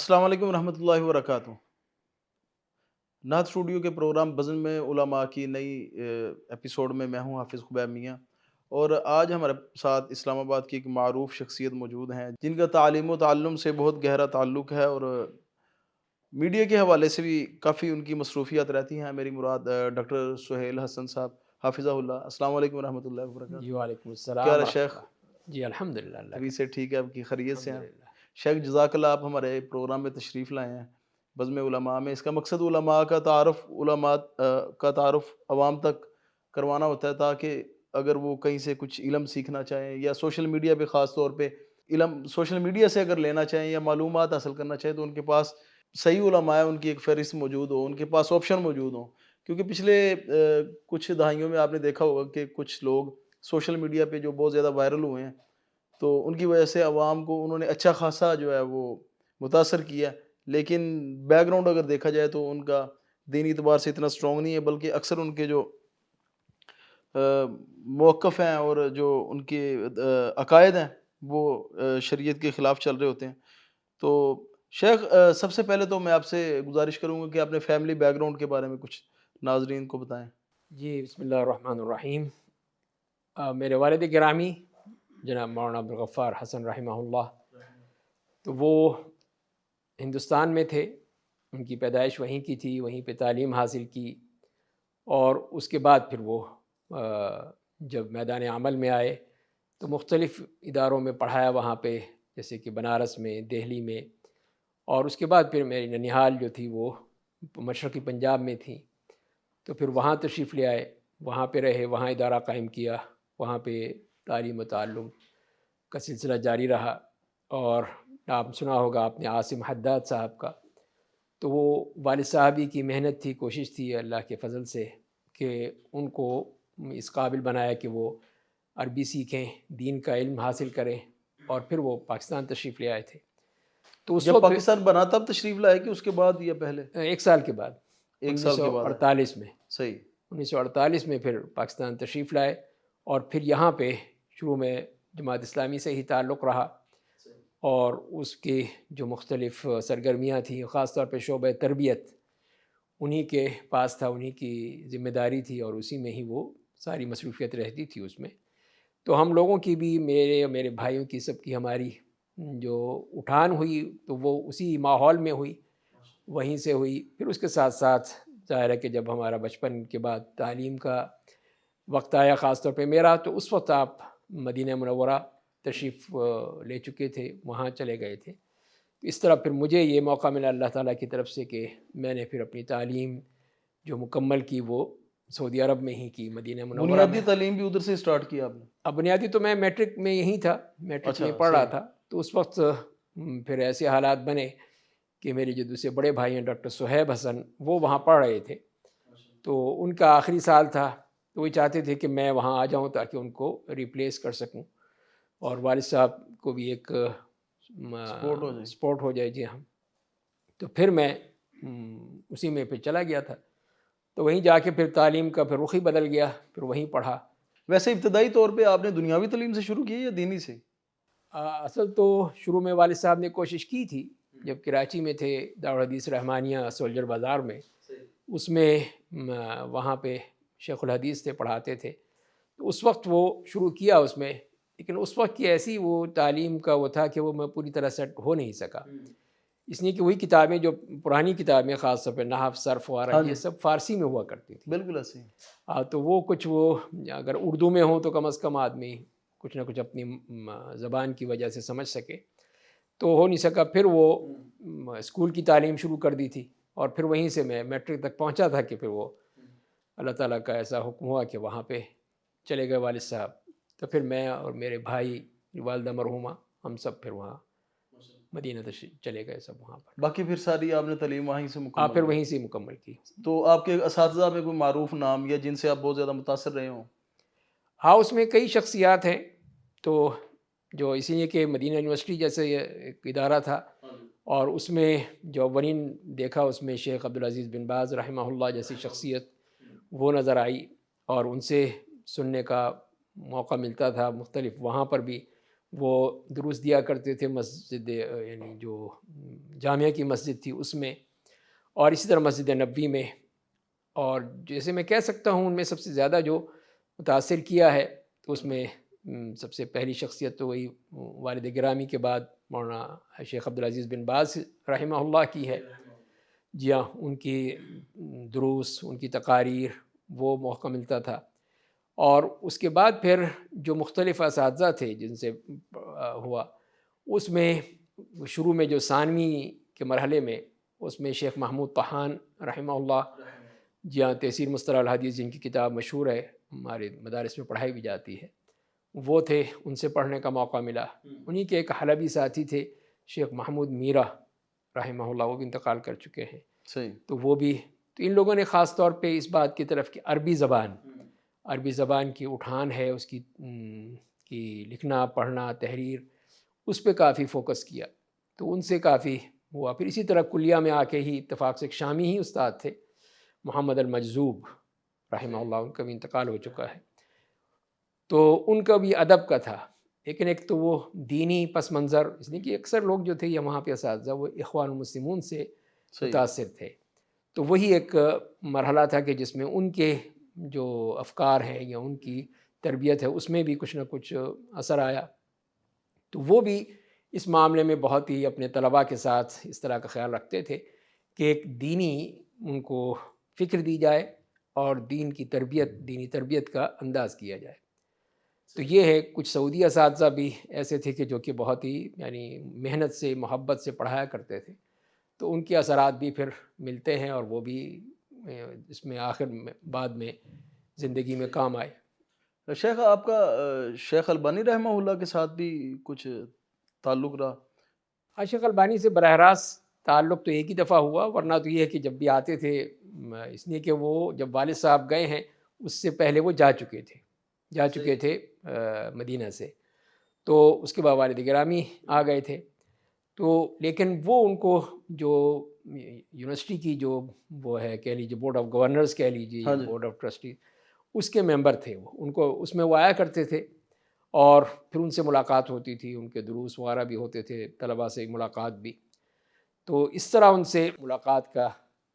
السلام علیکم ورحمۃ اللہ وبرکاتہ۔ نعت اسٹوڈیو کے پروگرام بزم میں علماء کی نئی ایپیسوڈ میں ہوں حافظ خبیب میاں، اور آج ہمارے ساتھ اسلام آباد کی ایک معروف شخصیت موجود ہیں جن کا تعلیم و تعلم سے بہت گہرا تعلق ہے، اور میڈیا کے حوالے سے بھی کافی ان کی مصروفیات رہتی ہیں۔ میری مراد ڈاکٹر سہیل حسن صاحب حافظہ اللہ۔ السلام علیکم ورحمۃ اللہ وبرکاتہ۔ جی وعلیکم کیا السلام حال ہے ورحمۃ شیخ؟ اللہ۔ جی الحمدللہ، اللہ ابھی کا سے ٹھیک ہے؟ آپ کی خیریت سے ہیں؟ الحمدللہ۔ شیخ جزاک اللہ، آپ ہمارے پروگرام میں تشریف لائے ہیں بزم علماء میں۔ اس کا مقصد علماء کا تعارف، علماء کا تعارف عوام تک کروانا ہوتا ہے، تاکہ اگر وہ کہیں سے کچھ علم سیکھنا چاہیں یا سوشل میڈیا پہ خاص طور پہ علم سوشل میڈیا سے اگر لینا چاہیں یا معلومات حاصل کرنا چاہیں، تو ان کے پاس صحیح علماء ان کی ایک فہرست موجود ہو، ان کے پاس آپشن موجود ہوں۔ کیونکہ پچھلے کچھ دہائیوں میں آپ نے دیکھا ہوگا کہ کچھ لوگ سوشل میڈیا پہ جو بہت زیادہ وائرل ہوئے ہیں، تو ان کی وجہ سے عوام کو انہوں نے اچھا خاصا جو ہے وہ متاثر کیا، لیکن بیک گراؤنڈ اگر دیکھا جائے تو ان کا دینی اعتبار سے اتنا اسٹرانگ نہیں ہے، بلکہ اکثر ان کے جو موقف ہیں اور جو ان کے عقائد ہیں وہ شریعت کے خلاف چل رہے ہوتے ہیں۔ تو شیخ، سب سے پہلے تو میں آپ سے گزارش کروں گا کہ اپنے فیملی بیک گراؤنڈ کے بارے میں کچھ ناظرین کو بتائیں۔ جی بسم اللہ الرحمن الرحیم۔ میرے والد گرامی جناب مولانا عبدالغفار حسن رحمہ اللہ، تو وہ ہندوستان میں تھے، ان کی پیدائش وہیں کی تھی، وہیں پہ تعلیم حاصل کی، اور اس کے بعد پھر وہ جب میدان عمل میں آئے تو مختلف اداروں میں پڑھایا وہاں پہ، جیسے کہ بنارس میں، دہلی میں، اور اس کے بعد پھر میری ننیہال جو تھی وہ مشرقی پنجاب میں تھی، تو پھر وہاں تشریف لے آئے، وہاں پہ رہے، وہاں ادارہ قائم کیا، وہاں پہ تعلیم و تعلم کا سلسلہ جاری رہا۔ اور آپ سنا ہوگا آپ نے عاصم حداد صاحب کا، تو وہ والد صاحبی کی محنت تھی، کوشش تھی اللہ کے فضل سے کہ ان کو اس قابل بنایا کہ وہ عربی سیکھیں، دین کا علم حاصل کریں، اور پھر وہ پاکستان تشریف لے آئے تھے۔ تو اس جب وقت پاکستان بنا تب تشریف لائے کہ اس کے بعد یا پہلے؟ ایک سال کے بعد، ایک انیس سال کے سو بعد ہے؟ اڑتالیس میں، صحیح۔ 1948 میں پھر پاکستان تشریف لائے، اور پھر یہاں پہ شروع میں جماعت اسلامی سے ہی تعلق رہا، اور اس کی جو مختلف سرگرمیاں تھیں، خاص طور پہ شعبہ تربیت انہی کے پاس تھا، انہی کی ذمہ داری تھی، اور اسی میں ہی وہ ساری مصروفیت رہتی تھی اس میں۔ تو ہم لوگوں کی بھی، میرے اور میرے بھائیوں کی، سب کی ہماری جو اٹھان ہوئی تو وہ اسی ماحول میں ہوئی، وہیں سے ہوئی۔ پھر اس کے ساتھ ساتھ ظاہر ہے کہ جب ہمارا بچپن کے بعد تعلیم کا وقت آیا، خاص طور پہ میرا، تو اس وقت آپ مدینہ منورہ تشریف لے چکے تھے، وہاں چلے گئے تھے۔ اس طرح پھر مجھے یہ موقع ملا اللہ تعالیٰ کی طرف سے کہ میں نے پھر اپنی تعلیم جو مکمل کی وہ سعودی عرب میں ہی کی، مدینہ منورہ بنیادی میں۔ تعلیم بھی ادھر سے سٹارٹ کیا آپ نے؟ اب بنیادی تو میں میٹرک میں یہیں تھا، میٹرک میں اچھا، پڑھ رہا صحیح۔ تھا، تو اس وقت پھر ایسے حالات بنے کہ میرے جو دوسرے بڑے بھائی ہیں ڈاکٹر صہیب حسن، وہ وہاں پڑھ رہے تھے، تو ان کا آخری سال تھا، تو وہ چاہتے تھے کہ میں وہاں آ جاؤں تاکہ ان کو ریپلیس کر سکوں، اور والد صاحب کو بھی ایک سپورٹ ہو جائے۔ سپورٹ ہو جائے۔ جی ہاں، تو پھر میں اسی میں پھر چلا گیا تھا، تو وہیں جا کے پھر تعلیم کا پھر رخ ہی بدل گیا، پھر وہیں پڑھا۔ ویسے ابتدائی طور پہ آپ نے دنیاوی تعلیم سے شروع کی یا دینی سے؟ اصل تو شروع میں والد صاحب نے کوشش کی تھی، جب کراچی میں تھے دارالحدیث رحمانیہ سولجر بازار میں، اس میں وہاں پہ شیخ الحدیث تھے، پڑھاتے تھے، تو اس وقت وہ شروع کیا اس میں، لیکن اس وقت کی ایسی وہ تعلیم کا وہ تھا کہ وہ میں پوری طرح سیٹ ہو نہیں سکا، اس لیے کہ وہی کتابیں جو پرانی کتابیں، خاص طور پہ نحو، صرف وغیرہ، یہ سب فارسی میں ہوا کرتی تھی۔ بالکل ایسے ہی۔ تو وہ کچھ، وہ اگر اردو میں ہوں تو کم از کم آدمی کچھ نہ کچھ اپنی زبان کی وجہ سے سمجھ سکے، تو ہو نہیں سکا۔ پھر وہ اسکول کی تعلیم شروع کر دی تھی، اور پھر وہیں سے میں میٹرک تک پہنچا تھا کہ پھر وہ اللہ تعالیٰ کا ایسا حکم ہوا کہ وہاں پہ چلے گئے والد صاحب، تو پھر میں اور میرے بھائی، والدہ مرحومہ، ہم سب پھر وہاں مدینہ چلے گئے سب وہاں پر۔ باقی پھر ساری آپ نے تعلیم وہیں سے مکمل پھر کی؟ وہیں سے مکمل کی۔ تو آپ کے اساتذہ میں کوئی معروف نام یا جن سے آپ بہت زیادہ متاثر رہے ہوں؟ ہاں، اس میں کئی شخصیات ہیں، تو جو اسی لیے کہ مدینہ یونیورسٹی جیسے ایک ادارہ تھا، اور اس میں جو اولین دیکھا اس میں شیخ عبدالعزیز بن باز رحمہ اللہ جیسی شخصیت وہ نظر آئی، اور ان سے سننے کا موقع ملتا تھا، مختلف وہاں پر بھی وہ دروس دیا کرتے تھے مسجد یعنی جو جامعہ کی مسجد تھی اس میں، اور اسی طرح مسجد نبوی میں. اور جیسے میں کہہ سکتا ہوں ان میں سب سے زیادہ جو متاثر کیا ہے تو اس میں سب سے پہلی شخصیت تو وہی والد گرامی کے بعد مولانا شیخ عبدالعزیز بن باز رحمہ اللہ کی ہے. جی ہاں، ان کی دروس، ان کی تقاریر وہ موقع ملتا تھا. اور اس کے بعد پھر جو مختلف اساتذہ تھے جن سے ہوا، اس میں شروع میں جو ثانوی کے مرحلے میں اس میں شیخ محمود طحان رحمہ اللہ، جی ہاں، تفسیر مصطلح الحدیث جن کی کتاب مشہور ہے، ہمارے مدارس میں پڑھائی بھی جاتی ہے، وہ تھے، ان سے پڑھنے کا موقع ملا. انہی کے ایک حلبی ساتھی تھے شیخ محمود میرا رحمہ اللہ، وہ بھی انتقال کر چکے ہیں. صحیح. تو وہ بھی، تو ان لوگوں نے خاص طور پہ اس بات کی طرف کہ عربی زبان کی اٹھان ہے، اس کی لکھنا پڑھنا تحریر، اس پہ کافی فوکس کیا. تو ان سے کافی ہوا. پھر اسی طرح کلیہ میں آ کے ہی اتفاق سے ایک شامی ہی استاد تھے محمد المجذوب رحمہ اللہ، ان کا بھی انتقال ہو چکا ہے. تو ان کا بھی ادب کا تھا، لیکن ایک تو وہ دینی پس منظر، اس لیے کہ اکثر لوگ جو تھے یا وہاں پہ اساتذہ وہ اخوان المسلمون سے متاثر تھے. تو وہی ایک مرحلہ تھا کہ جس میں ان کے جو افکار ہیں یا ان کی تربیت ہے اس میں بھی کچھ نہ کچھ اثر آیا. تو وہ بھی اس معاملے میں بہت ہی اپنے طلباء کے ساتھ اس طرح کا خیال رکھتے تھے کہ ایک دینی ان کو فکر دی جائے اور دینی تربیت کا انداز کیا جائے. تو یہ ہے، کچھ سعودی اساتذہ بھی ایسے تھے کہ جو کہ بہت ہی یعنی محنت سے محبت سے پڑھایا کرتے تھے. تو ان کے اثرات بھی پھر ملتے ہیں اور وہ بھی اس میں آخر میں بعد میں زندگی میں کام آئے. شیخ آپ کا شیخ البانی رحمہ اللہ کے ساتھ بھی کچھ تعلق رہا؟ شیخ البانی سے براہ راست تعلق تو ایک ہی دفعہ ہوا، ورنہ تو یہ ہے کہ جب بھی آتے تھے، اس لیے کہ وہ جب والد صاحب گئے ہیں اس سے پہلے وہ جا چکے تھے مدینہ سے. تو اس کے بعد والد گرامی آ گئے تھے. تو لیکن وہ ان کو جو یونیورسٹی کی جو وہ ہے کہہ لیجیے بورڈ آف گورنرز کہہ لیجیے، بورڈ آف ٹرسٹی، اس کے ممبر تھے. وہ ان کو اس میں وہ آیا کرتے تھے اور پھر ان سے ملاقات ہوتی تھی، ان کے دروس وغیرہ بھی ہوتے تھے، طلباء سے ملاقات بھی. تو اس طرح ان سے ملاقات کا،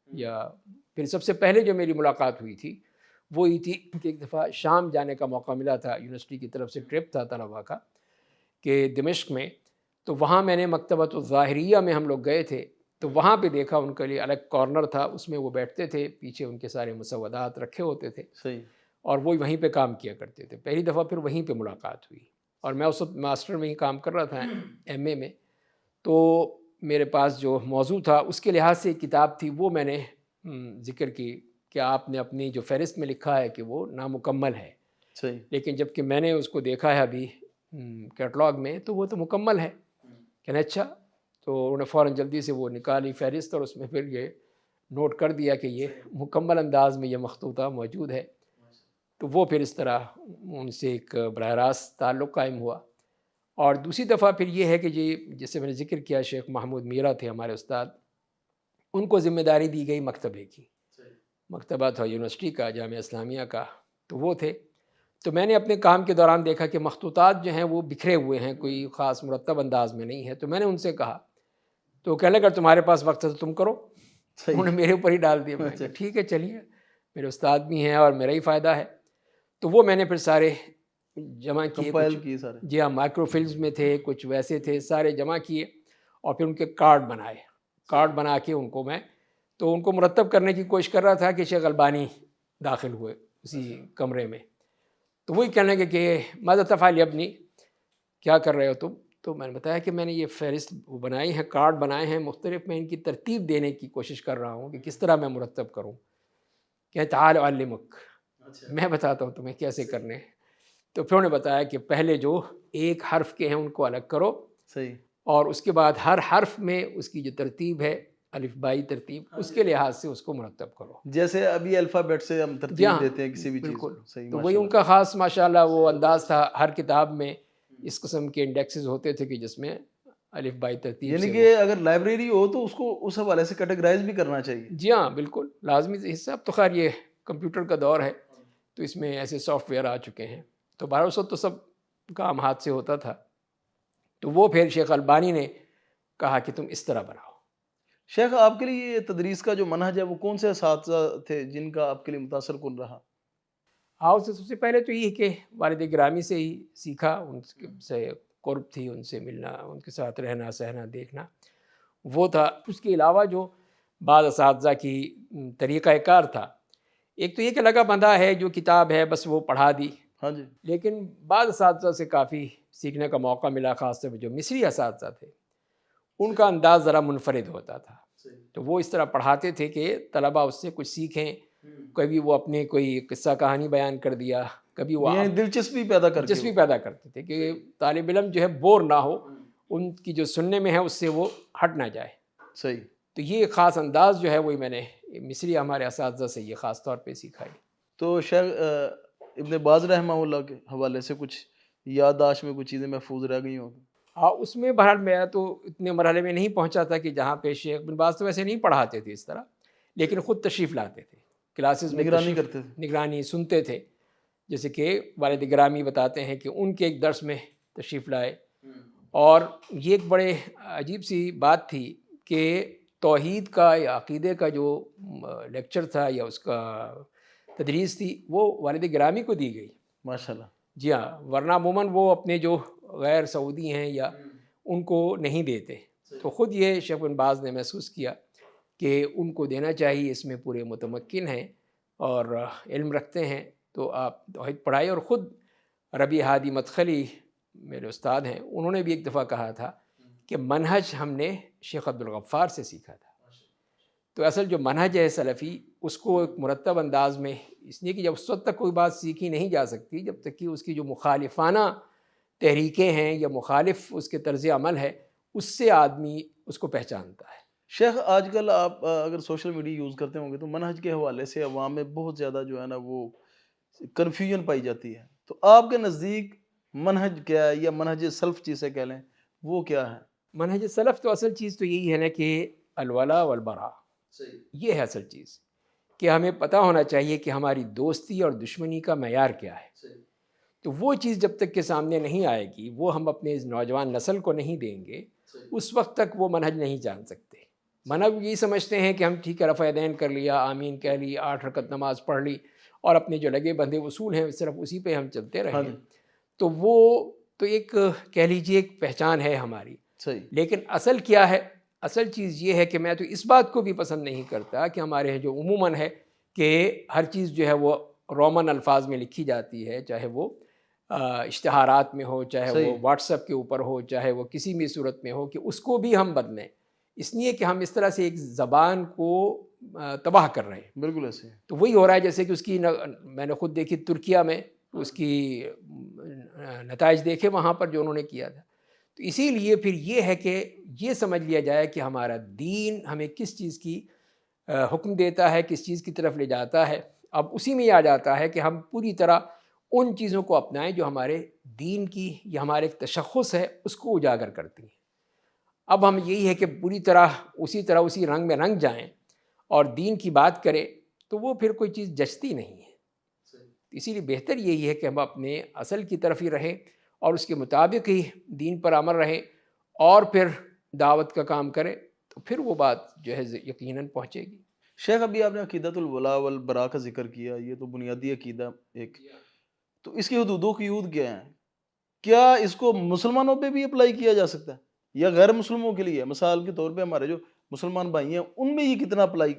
یا پھر سب سے پہلے جو میری ملاقات ہوئی تھی وہ یہ تھی کہ ایک دفعہ شام جانے کا موقع ملا تھا، یونیورسٹی کی طرف سے ٹرپ تھا طلباء کا کہ دمشق میں. تو وہاں میں نے مکتبۃ الظاہریہ میں ہم لوگ گئے تھے، تو وہاں پہ دیکھا ان کے لیے الگ کارنر تھا، اس میں وہ بیٹھتے تھے، پیچھے ان کے سارے مسودات رکھے ہوتے تھے. صحیح. اور وہ وہیں پہ کام کیا کرتے تھے. پہلی دفعہ پھر وہیں پہ ملاقات ہوئی، اور میں اس وقت ماسٹر میں ہی کام کر رہا تھا، ایم اے میں. تو میرے پاس جو موضوع تھا اس کے لحاظ سے ایک کتاب تھی، وہ میں نے ذکر کی کہ آپ نے اپنی جو فہرست میں لکھا ہے کہ وہ نامکمل ہے. صحیح. لیکن جب کہ میں نے اس کو دیکھا ہے ابھی کیٹلاگ میں تو وہ تو مکمل ہے. کہنا اچھا. تو انہوں نے فوراً جلدی سے وہ نکالی فہرست اور اس میں پھر یہ نوٹ کر دیا کہ یہ مکمل انداز میں یہ مخطوطہ موجود ہے. تو وہ پھر اس طرح ان سے ایک براہ راست تعلق قائم ہوا. اور دوسری دفعہ پھر یہ ہے کہ جیسے میں نے ذکر کیا شیخ محمود میرا تھے ہمارے استاد، ان کو ذمہ داری دی گئی مکتبے کی. مکتبہ تھا یونیورسٹی کا، جامعہ اسلامیہ کا، تو وہ تھے. تو میں نے اپنے کام کے دوران دیکھا کہ مخطوطات جو ہیں وہ بکھرے ہوئے ہیں، کوئی خاص مرتب انداز میں نہیں ہے. تو میں نے ان سے کہا، تو کہنے لگا اگر تمہارے پاس وقت ہے تو تم کرو. انہوں نے میرے اوپر ہی ڈال دیا. میں کہا ٹھیک ہے چلیے، میرے استاد بھی ہیں اور میرا ہی فائدہ ہے. تو وہ میں نے پھر سارے جمع کیے، جی ہاں، مائکرو فلمز میں تھے، کچھ ویسے تھے، سارے جمع کیے اور پھر ان کے کارڈ بنا کے ان کو میں تو ان کو مرتب کرنے کی کوشش کر رہا تھا کہ شیخ البانی داخل ہوئے اسی کمرے میں. تو وہی کہنے لگے کہ ماذا تفعل یا ابنی، کیا کر رہے ہو تم؟ تو میں نے بتایا کہ میں نے یہ فہرست بنائی ہے، کارڈ بنائے ہیں مختلف، میں ان کی ترتیب دینے کی کوشش کر رہا ہوں کہ کس طرح میں مرتب کروں. کہ تعال اعلمک، میں بتاتا ہوں تمہیں کیسے کرنے. تو پھر انہوں نے بتایا کہ پہلے جو ایک حرف کے ہیں ان کو الگ کرو، صحیح، اور اس کے بعد ہر حرف میں اس کی جو ترتیب ہے الف بائی ترتیب، اس کے لحاظ سے اس کو مرتب کرو، جیسے ابھی الفابیٹ سے ہم ترتیب دیتے ہیں کسی بھی چیز کو. بالکل. تو وہی ان کا خاص ماشاءاللہ وہ انداز تھا. ہر کتاب میں اس قسم کے انڈیکسز ہوتے تھے کہ جس میں الف بائی ترتیب، یعنی کہ اگر لائبریری ہو تو اس کو اس حوالے سے کیٹیگرائز بھی کرنا چاہیے. جی ہاں بالکل لازمی حصہ. اب تو خیر یہ کمپیوٹر کا دور ہے تو اس میں ایسے سافٹ ویئر آ چکے ہیں. تو 1200 تو سب کام ہاتھ سے ہوتا تھا. تو وہ پھر شیخ البانی نے کہا کہ تم اس طرح بناؤ۔ شیخ آپ کے لیے یہ تدریس کا جو منہج ہے وہ کون سے اساتذہ تھے جن کا آپ کے لیے متاثر کن رہا؟ ہاں، اس سے سب سے پہلے تو یہ کہ والد گرامی سے ہی سیکھا، ان سے قرب تھی، ان سے ملنا، ان کے ساتھ رہنا سہنا دیکھنا وہ تھا۔ اس کے علاوہ جو بعض اساتذہ کی طریقہ کار تھا، ایک تو یہ کہ لگا بندھا ہے جو کتاب ہے بس وہ پڑھا دی، ہاں جی، لیکن بعض اساتذہ سے کافی سیکھنے کا موقع ملا، خاص طور پہ جو مصری اساتذہ تھے ان کا انداز ذرا منفرد ہوتا تھا، تو وہ اس طرح پڑھاتے تھے کہ طلبہ اس سے کچھ سیکھیں۔ کبھی وہ اپنے کوئی قصہ کہانی بیان کر دیا، کبھی وہ یعنی دلچسپی پیدا کر کے دلچسپی پیدا کرتے تھے کہ طالب علم جو ہے بور نہ ہو، ان کی جو سننے میں ہے اس سے وہ ہٹ نہ جائے۔ صحیح۔ تو یہ خاص انداز جو ہے وہی میں نے مصری ہمارے اساتذہ سے یہ خاص طور پہ سیکھا ہے۔ تو شیخ ابن باز رحمہ اللہ کے حوالے سے کچھ یادداشت میں کچھ چیزیں محفوظ رہ گئی ہوں؟ ہاں، اس میں بہرحال میں تو اتنے مرحلے میں نہیں پہنچا تھا کہ جہاں پہ شیخ بن باز تو ویسے نہیں پڑھاتے تھے اس طرح، لیکن خود تشریف لاتے تھے کلاسز میں، نگرانی کرتے تھے؟ نگرانی سنتے تھے، جیسے کہ والد گرامی بتاتے ہیں کہ ان کے ایک درس میں تشریف لائے، اور یہ ایک بڑے عجیب سی بات تھی کہ توحید کا یا عقیدے کا جو لیکچر تھا یا اس کا تدریس تھی وہ والد گرامی کو دی گئی۔ ماشاءاللہ۔ جی ہاں، ورنہ عموماً وہ اپنے جو غیر سعودی ہیں یا ان کو نہیں دیتے، تو خود یہ شیخ بن باز نے محسوس کیا کہ ان کو دینا چاہیے، اس میں پورے متمکن ہیں اور علم رکھتے ہیں، تو آپ توحید پڑھائے۔ اور خود ربیع ہادی مدخلی میرے استاد ہیں، انہوں نے بھی ایک دفعہ کہا تھا کہ منہج ہم نے شیخ عبدالغفار سے سیکھا تھا۔ تو اصل جو منہج ہے سلفی، اس کو ایک مرتب انداز میں، اس لیے کہ جب اس وقت تک کوئی بات سیکھی نہیں جا سکتی جب تک کہ اس کی جو مخالفانہ تحریکیں ہیں یا مخالف اس کے طرز عمل ہے اس سے آدمی اس کو پہچانتا ہے۔ شیخ آج کل آپ اگر سوشل میڈیا یوز کرتے ہوں گے تو منہج کے حوالے سے عوام میں بہت زیادہ جو ہے نا وہ کنفیوژن پائی جاتی ہے، تو آپ کے نزدیک منہج کیا ہے، یا منہج سلف جسے کہہ لیں وہ کیا ہے؟ منہج سلف تو اصل چیز تو یہی ہے نا کہ الولا والبراء، یہ ہے اصل چیز، کہ ہمیں پتہ ہونا چاہیے کہ ہماری دوستی اور دشمنی کا معیار کیا ہے۔ تو وہ چیز جب تک کہ سامنے نہیں آئے گی، وہ ہم اپنے اس نوجوان نسل کو نہیں دیں گے، اس وقت تک وہ منہج نہیں جان سکتے۔ منہج یہی سمجھتے ہیں کہ ہم ٹھیک ہے رفع یدین کر لیا، آمین کہہ لی، 8 رکعت نماز پڑھ لی، اور اپنے جو لگے بندھے اصول ہیں صرف اسی پہ ہم چلتے رہیں، تو وہ تو ایک کہہ لیجیے ایک پہچان ہے ہماری۔ صحیح۔ لیکن اصل کیا ہے؟ اصل چیز یہ ہے کہ میں تو اس بات کو بھی پسند نہیں کرتا کہ ہمارے جو عموماً ہے کہ ہر چیز جو ہے وہ رومن الفاظ میں لکھی جاتی ہے، چاہے وہ اشتہارات میں ہو، چاہے وہ واٹس ایپ کے اوپر ہو، چاہے وہ کسی بھی صورت میں ہو، کہ اس کو بھی ہم بدلیں، اس لیے کہ ہم اس طرح سے ایک زبان کو تباہ کر رہے ہیں۔ بالکل ایسے۔ تو وہی ہو رہا ہے جیسے کہ اس کی میں نے خود دیکھی ترکیہ میں اس کی نتائج دیکھے وہاں پر جو انہوں نے کیا تھا۔ تو اسی لیے پھر یہ ہے کہ یہ سمجھ لیا جائے کہ ہمارا دین ہمیں کس چیز کی حکم دیتا ہے، کس چیز کی طرف لے جاتا ہے۔ اب اسی میں آ جاتا ہے کہ ہم پوری طرح ان چیزوں کو اپنائیں جو ہمارے دین کی یا ہمارے ایک تشخص ہے اس کو اجاگر کرتی ہیں۔ اب ہم یہی ہے کہ پوری طرح اسی رنگ میں رنگ جائیں اور دین کی بات کریں تو وہ پھر کوئی چیز جچتی نہیں ہے۔ اسی لیے بہتر یہی ہے کہ ہم اپنے اصل کی طرف ہی رہیں اور اس کے مطابق ہی دین پر عمل رہیں اور پھر دعوت کا کام کریں، تو پھر وہ بات جو ہے یقیناً پہنچے گی۔ شیخ ابھی آپ نے عقیدۃ الولاء والبراء کا ذکر کیا، یہ تو بنیادی عقیدہ ایک، تو اس کی حدود و قیود کیا ہیں؟ کیا اس کو مسلمانوں پہ بھی اپلائی کیا جا سکتا ہے یا غیر مسلموں کے لیے؟ مثال کے طور پہ ہمارے جو مسلمان بھائی ہیں ان میں یہ کتنا اپلائی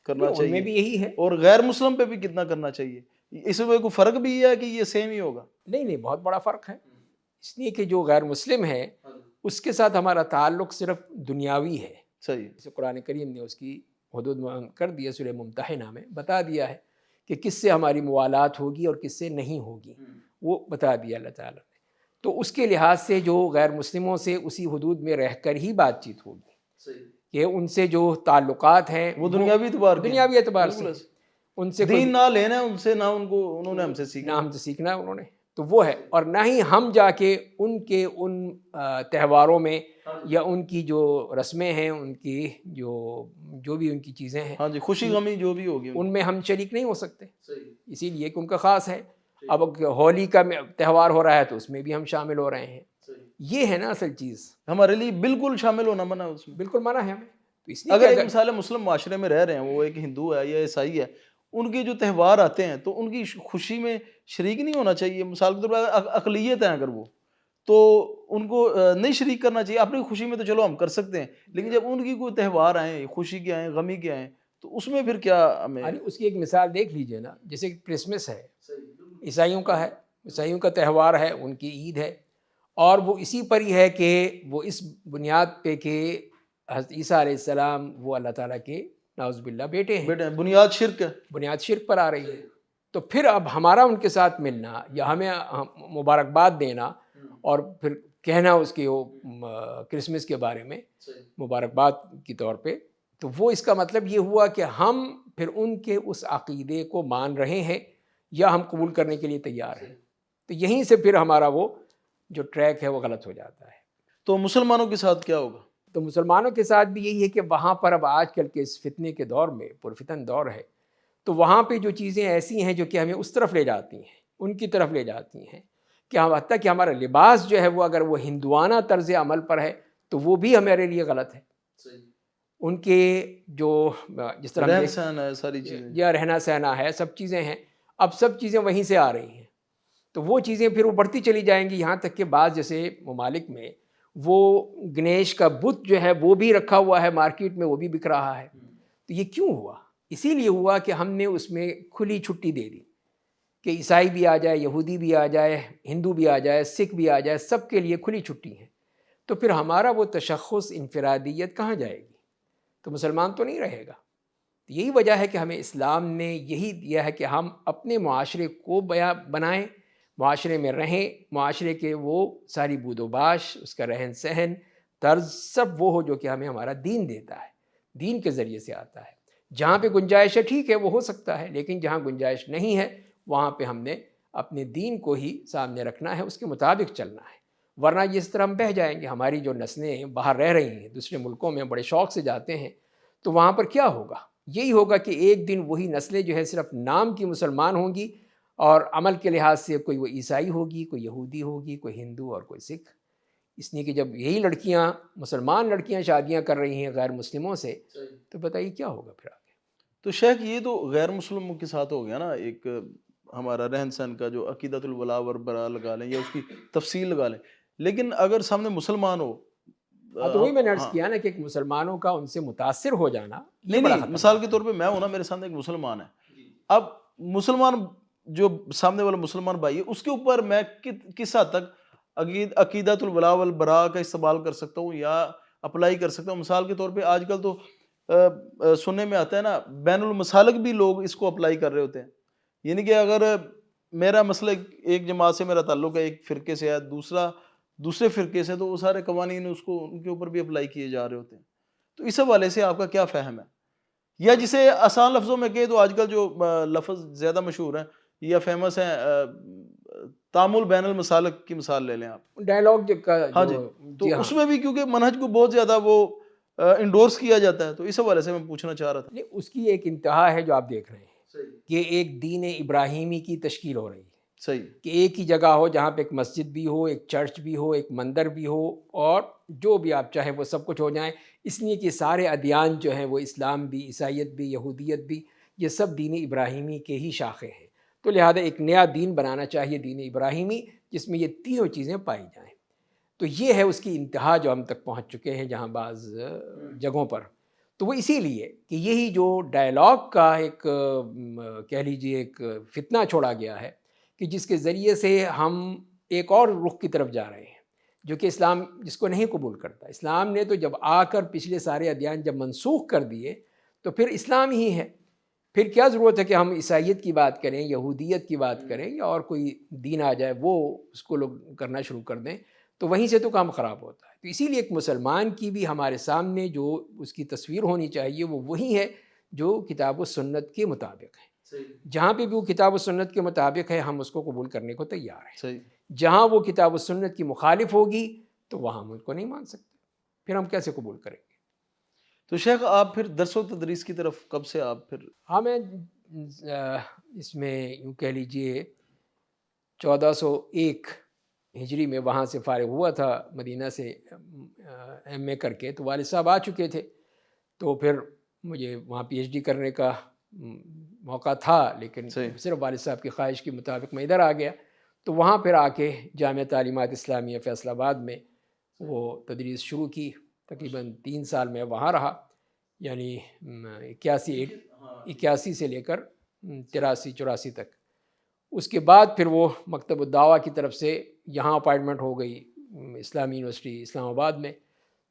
کرنا چاہیے، ان میں بھی یہی ہے، اور غیر مسلم پہ بھی کتنا کرنا چاہیے؟ اس میں کوئی فرق بھی ہے کہ یہ سیم ہی ہوگا؟ نہیں، بہت بڑا فرق ہے، اس لیے کہ جو غیر مسلم ہے اس کے ساتھ ہمارا تعلق صرف دنیاوی ہے۔ صحیح۔ جیسے قرآن کریم نے اس کی حدود معین کر دیا، سورہ ممتحنہ میں بتا دیا ہے کہ کس سے ہماری موالات ہوگی اور کس سے نہیں ہوگی، وہ بتا دیا اللہ تعالیٰ نے۔ تو اس کے لحاظ سے جو غیر مسلموں سے اسی حدود میں رہ کر ہی بات چیت ہوگی، کہ ان سے جو تعلقات ہیں وہ دنیاوی اعتبار سے ان سے دین نہ لینا ہے، ان سے نہ انہوں نے ہم سے سیکھنا، نہ ہم سے سیکھنا ہے انہوں نے، تو وہ ہے، اور نہ ہی ہم جا کے ان تہواروں میں یا ان کی جو رسمیں ہیں، ان کی جو بھی ان کی چیزیں ہیں، ہاں جی، خوشی غمی جو بھی ہوگی ان میں ہم شریک نہیں ہو سکتے، اسی لیے کہ ان کا خاص ہے۔ اب ہولی کا تہوار ہو رہا ہے تو اس میں بھی ہم شامل ہو رہے ہیں، یہ ہے نا اصل چیز. ہمارے لیے بالکل شامل ہونا منع ہے اس میں. بالکل منع ہے ہمیں. تو اس لیے اگر کہ ایک مثال ہے مسلم معاشرے میں رہ رہے ہیں, وہ ایک ہندو ہے یا عیسائی ہے, ان کے جو تہوار آتے ہیں تو ان کی خوشی میں شریک نہیں ہونا چاہیے. مثال کے طور پر اقلیت ہیں اگر وہ, تو ان کو نہیں شریک کرنا چاہیے. اپنی خوشی میں تو چلو ہم کر سکتے ہیں, لیکن جب ان کی کوئی تہوار آئیں, خوشی کے آئیں, غمی کے آئیں, تو اس میں پھر کیا ہمیں. یعنی اس کی ایک مثال دیکھ لیجئے نا, جیسے کرسمس ہے, عیسائیوں کا ہے, عیسائیوں کا تہوار ہے, ان کی عید ہے, اور وہ اسی پر ہی ہے کہ وہ اس بنیاد پہ کہ حضرت عیسیٰ علیہ السلام وہ اللہ تعالیٰ کے نعوذ باللہ بیٹے ہیں, بیٹے بنیاد شرک ہے, بنیاد شرک پر آ رہی ہے. تو پھر اب ہمارا ان کے ساتھ ملنا یا ہمیں مبارکباد دینا اور پھر کہنا اس کے کرسمس کے بارے میں مبارکباد کی طور پہ, تو وہ اس کا مطلب یہ ہوا کہ ہم پھر ان کے اس عقیدے کو مان رہے ہیں یا ہم قبول کرنے کے لیے تیار ہیں. تو یہیں سے پھر ہمارا وہ جو ٹریک ہے وہ غلط ہو جاتا ہے. تو مسلمانوں کے ساتھ کیا ہوگا؟ تو مسلمانوں کے ساتھ بھی یہی ہے کہ وہاں پر اب آج کل کے اس فتنے کے دور میں, پرفتن دور ہے, تو وہاں پہ جو چیزیں ایسی ہیں جو کہ ہمیں اس طرف لے جاتی ہیں, ان کی طرف لے جاتی ہیں کہ ہم حتیٰ کہ ہمارا لباس جو ہے وہ اگر وہ ہندوانہ طرز عمل پر ہے تو وہ بھی ہمارے لیے غلط ہے. ان کے جو جس طرح رہن سہن ہے, ساری چیزیں, یا رہنا سہنا ہے, سب چیزیں ہیں, اب سب چیزیں وہیں سے آ رہی ہیں. تو وہ چیزیں پھر وہ بڑھتی چلی جائیں گی, یہاں تک کہ بعض جیسے ممالک میں وہ گنیش کا بت جو ہے وہ بھی رکھا ہوا ہے مارکیٹ میں, وہ بھی بک رہا ہے. تو یہ کیوں ہوا؟ اسی لیے ہوا کہ ہم نے اس میں کھلی چھٹی دے دی کہ عیسائی بھی آ جائے, یہودی بھی آ جائے, ہندو بھی آ جائے, سکھ بھی آ جائے, سب کے لیے کھلی چھٹی ہے. تو پھر ہمارا وہ تشخص, انفرادیت کہاں جائے گی؟ تو مسلمان تو نہیں رہے گا. یہی وجہ ہے کہ ہمیں اسلام نے یہی دیا ہے کہ ہم اپنے معاشرے کو بنائیں, معاشرے میں رہیں, معاشرے کے وہ ساری بود و باش, اس کا رہن سہن, طرز سب وہ ہو جو کہ ہمیں ہمارا دین دیتا ہے, دین کے ذریعے سے آتا ہے. جہاں پہ گنجائش ہے ٹھیک ہے وہ ہو سکتا ہے, لیکن جہاں گنجائش نہیں ہے وہاں پہ ہم نے اپنے دین کو ہی سامنے رکھنا ہے, اس کے مطابق چلنا ہے. ورنہ یہ اس طرح ہم بہہ جائیں گے. ہماری جو نسلیں باہر رہ رہی ہیں, دوسرے ملکوں میں بڑے شوق سے جاتے ہیں, تو وہاں پر کیا ہوگا؟ یہی ہوگا کہ ایک دن وہی نسلیں جو ہے صرف نام کی مسلمان ہوں گی, اور عمل کے لحاظ سے کوئی وہ عیسائی ہوگی, کوئی یہودی ہوگی, کوئی ہندو اور کوئی سکھ. اس لیے کہ جب یہی لڑکیاں, مسلمان لڑکیاں شادیاں کر رہی ہیں غیر مسلموں سے, تو بتائیے کیا ہوگا پھر آگے؟ تو شیخ یہ تو غیر مسلموں کے ساتھ ہو گیا نا, ایک ہمارا رہن سہن کا جو عقیدۃ الولاء والبراء لگا لیں یا اس کی تفصیل لگا لیں. لیکن اگر سامنے مسلمان ہو, ہاں تو وہی میں نے عرض کیا نا کہ مسلمانوں کا ان سے متاثر ہو جانا یہ بڑا خطرہ. مثال کے طور پہ میں ہوں نا, میرے سامنے ایک مسلمان ہے, اب مسلمان جو سامنے والا مسلمان بھائی ہے اس کے اوپر میں کس حد تک عقیدۃ الولاء والبراء کا استعمال کر سکتا ہوں یا اپلائی کر سکتا ہوں. مثال کے طور پہ آج کل تو سننے میں آتا ہے نا, بین المسالک بھی لوگ اس کو اپلائی کر رہے ہوتے ہیں. یعنی کہ اگر میرا مسئلہ ایک جماعت سے میرا تعلق ہے, ایک فرقے سے ہے, دوسرے فرقے سے, تو وہ سارے قوانین اس کو ان کے اوپر بھی اپلائی کیے جا رہے ہوتے ہیں. تو اس حوالے سے آپ کا کیا فہم ہے؟ یا جسے آسان لفظوں میں کہے تو آج کل جو لفظ زیادہ مشہور ہیں یا فیمس ہیں, تعامل بین المسالک کی مثال لے لیں آپ, ڈائلاگ کا. ہاں جی, تو اس میں بھی کیونکہ منہج کو بہت زیادہ وہ انڈورس کیا جاتا ہے, تو اس حوالے سے میں پوچھنا چاہ رہا تھا. اس کی ایک انتہا ہے جو آپ دیکھ رہے ہیں کہ ایک دین ابراہیمی کی تشکیل ہو رہی ہے. صحیح, کہ ایک ہی جگہ ہو جہاں پہ ایک مسجد بھی ہو, ایک چرچ بھی ہو, ایک مندر بھی ہو, اور جو بھی آپ چاہیں وہ سب کچھ ہو جائیں. اس لیے کہ سارے ادیان جو ہیں وہ اسلام بھی, عیسائیت بھی, یہودیت بھی, یہ سب دین ابراہیمی کے ہی شاخیں ہیں. تو لہذا ایک نیا دین بنانا چاہیے, دین ابراہیمی, جس میں یہ تینوں چیزیں پائی جائیں. تو یہ ہے اس کی انتہا جو ہم تک پہنچ چکے ہیں جہاں بعض جگہوں پر. تو وہ اسی لیے کہ یہی جو ڈائلاگ کا ایک کہہ لیجیے ایک فتنہ چھوڑا گیا ہے کہ جس کے ذریعے سے ہم ایک اور رخ کی طرف جا رہے ہیں جو کہ اسلام جس کو نہیں قبول کرتا. اسلام نے تو جب آ کر پچھلے سارے ادیان جب منسوخ کر دیے تو پھر اسلام ہی ہے. پھر کیا ضرورت ہے کہ ہم عیسائیت کی بات کریں, یہودیت کی بات کریں, یا اور کوئی دین آ جائے وہ اس کو لوگ کرنا شروع کر دیں, تو وہیں سے تو کام خراب ہوتا ہے. تو اسی لیے ایک مسلمان کی بھی ہمارے سامنے جو اس کی تصویر ہونی چاہیے وہ وہی ہے جو کتاب و سنت کے مطابق ہے. جہاں پہ بھی وہ کتاب و سنت کے مطابق ہے ہم اس کو قبول کرنے کو تیار ہیں. جہاں وہ کتاب و سنت کی مخالف ہوگی تو وہاں ہم ان کو نہیں مان سکتے, پھر ہم کیسے قبول کریں گے؟ تو شیخ آپ پھر درس و تدریس کی طرف کب سے آپ پھر؟ ہاں میں اس میں یوں کہہ لیجئے 1401 ہجری میں وہاں سے فارغ ہوا تھا مدینہ سے ایم اے کر کے، تو والد صاحب آ چکے تھے، تو پھر مجھے وہاں پی ایچ ڈی کرنے کا موقع تھا، لیکن صحیح صرف والد صاحب کی خواہش کے مطابق میں ادھر آ گیا۔ تو وہاں پھر آ کے جامعہ تعلیمات اسلامیہ فیصل آباد میں وہ تدریس شروع کی، تقریباً 3 سال میں وہاں رہا، یعنی 81 سے لے کر 83-84 تک۔ اس کے بعد پھر وہ مکتب الدعوہ کی طرف سے یہاں اپائنٹمنٹ ہو گئی اسلامی یونیورسٹی اسلام آباد میں،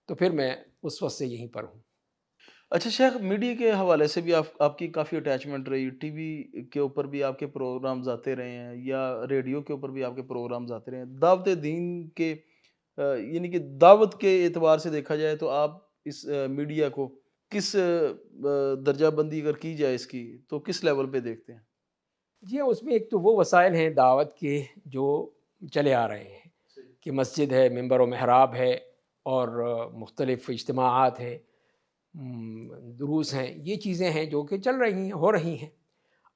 تو پھر میں اس وقت سے یہیں پر ہوں۔ اچھا شیخ، میڈیا کے حوالے سے بھی آپ کی کافی اٹیچمنٹ رہی، ٹی وی کے اوپر بھی آپ کے پروگرامز آتے رہے ہیں یا ریڈیو کے اوپر بھی آپ کے پروگرامز آتے رہے ہیں، دعوت دین کے یعنی کہ دعوت کے اعتبار سے دیکھا جائے تو آپ اس میڈیا کو کس درجہ بندی اگر کی جائے اس کی تو کس لیول پہ دیکھتے ہیں؟ جی ہاں، اس میں ایک تو وہ وسائل ہیں دعوت کے جو چلے آ رہے ہیں کہ مسجد ہے، منبر و محراب ہے، اور مختلف اجتماعات ہیں، دروس ہیں، یہ چیزیں ہیں جو کہ چل رہی ہیں، ہو رہی ہیں۔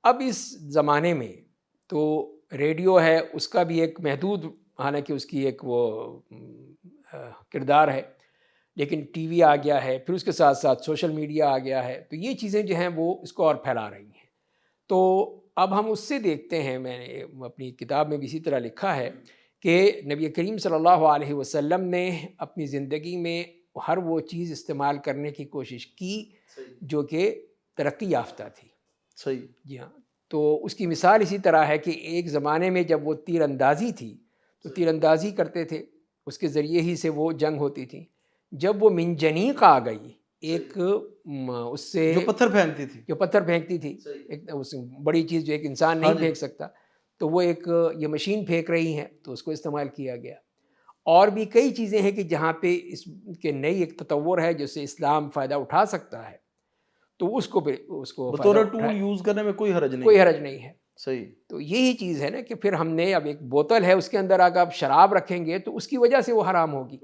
اب اس زمانے میں تو ریڈیو ہے، اس کا بھی ایک محدود، حالانکہ اس کی ایک وہ کردار ہے، لیکن ٹی وی آ گیا ہے، پھر اس کے ساتھ ساتھ سوشل میڈیا آ گیا ہے، تو یہ چیزیں جو ہیں وہ اس کو اور پھیلا رہی ہیں۔ تو اب ہم اس سے دیکھتے ہیں، میں نے اپنی کتاب میں بھی اسی طرح لکھا ہے کہ نبی کریم صلی اللہ علیہ وسلم نے اپنی زندگی میں ہر وہ چیز استعمال کرنے کی کوشش کی جو کہ ترقی یافتہ تھی۔ صحیح۔ جی ہاں، تو اس کی مثال اسی طرح ہے کہ ایک زمانے میں جب وہ تیر اندازی تھی تو تیر اندازی کرتے تھے، اس کے ذریعے ہی سے وہ جنگ ہوتی تھی۔ جب وہ منجنیق آ گئی، ایک اس سے جو پتھر پھینکتی تھی، جو پتھر پھینکتی تھی، ایک بڑی چیز جو ایک انسان نہیں پھینک سکتا، تو وہ ایک یہ مشین پھینک رہی ہے، تو اس کو استعمال کیا گیا۔ اور بھی کئی چیزیں ہیں کہ جہاں پہ اس کے نئی ایک تطور ہے جس سے اسلام فائدہ اٹھا سکتا ہے، تو اس کو بطور فائدہ ٹول یوز کرنے میں کوئی حرج نہیں، کوئی حرج نہیں ہے۔ صحیح۔ تو یہی چیز ہے نا کہ پھر ہم نے اب ایک بوتل ہے، اس کے اندر اگر آپ شراب رکھیں گے تو اس کی وجہ سے وہ حرام ہوگی۔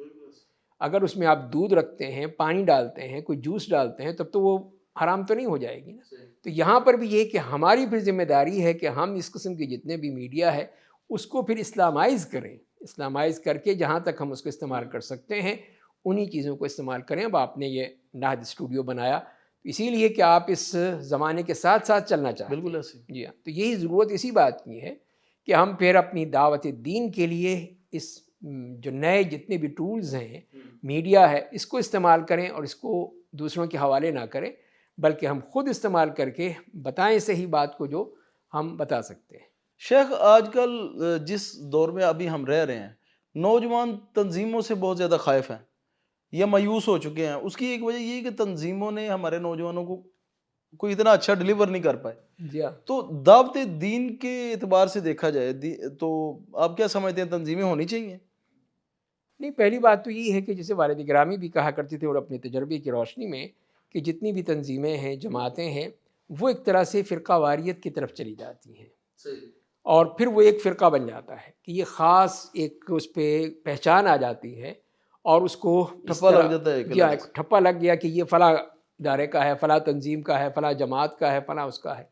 اگر اس میں آپ دودھ رکھتے ہیں، پانی ڈالتے ہیں، کوئی جوس ڈالتے ہیں، تب تو وہ حرام تو نہیں ہو جائے گی نا۔ تو یہاں پر بھی یہ کہ ہماری پھر ذمہ داری ہے کہ ہم اس قسم کی جتنے بھی میڈیا ہے اس کو پھر اسلامائز کریں، اسلامائز کر کے جہاں تک ہم اس کو استعمال کر سکتے ہیں انہی چیزوں کو استعمال کریں۔ اب آپ نے یہ نہد اسٹوڈیو بنایا اسی لیے کہ آپ اس زمانے کے ساتھ ساتھ چلنا چاہتے ہیں۔ بالکل ایسے۔ جی ہاں، تو یہی ضرورت اسی بات کی ہے کہ ہم پھر اپنی دعوت دین کے لیے اس جو نئے جتنے بھی ٹولز ہیں، میڈیا ہے، اس کو استعمال کریں اور اس کو دوسروں کے حوالے نہ کریں، بلکہ ہم خود استعمال کر کے بتائیں صحیح بات کو جو ہم بتا سکتے ہیں۔ شیخ، آج کل جس دور میں ابھی ہم رہ رہے ہیں، نوجوان تنظیموں سے بہت زیادہ خائف ہیں یا مایوس ہو چکے ہیں۔ اس کی ایک وجہ یہ ہے کہ تنظیموں نے ہمارے نوجوانوں کو کوئی اتنا اچھا ڈیلیور نہیں کر پائے۔ جی ہاں، تو دعوت دین کے اعتبار سے دیکھا جائے تو آپ کیا سمجھتے ہیں، تنظیمیں ہونی چاہیے؟ نہیں، پہلی بات تو یہ ہے کہ جسے والد گرامی بھی کہا کرتے تھے اور اپنے تجربے کی روشنی میں کہ جتنی بھی تنظیمیں ہیں، جماعتیں ہیں، وہ ایک طرح سے فرقہ واریت کی طرف چلی جاتی ہیں، اور پھر وہ ایک فرقہ بن جاتا ہے کہ یہ خاص ایک اس پہ پہچان آ جاتی ہے اور اس کو ٹھپا لگ جاتا ہے یا ایک ٹھپا لگ گیا کہ یہ فلاں ادارے کا ہے، فلاں تنظیم کا ہے، فلاں جماعت کا ہے، فلاں اس کا ہے۔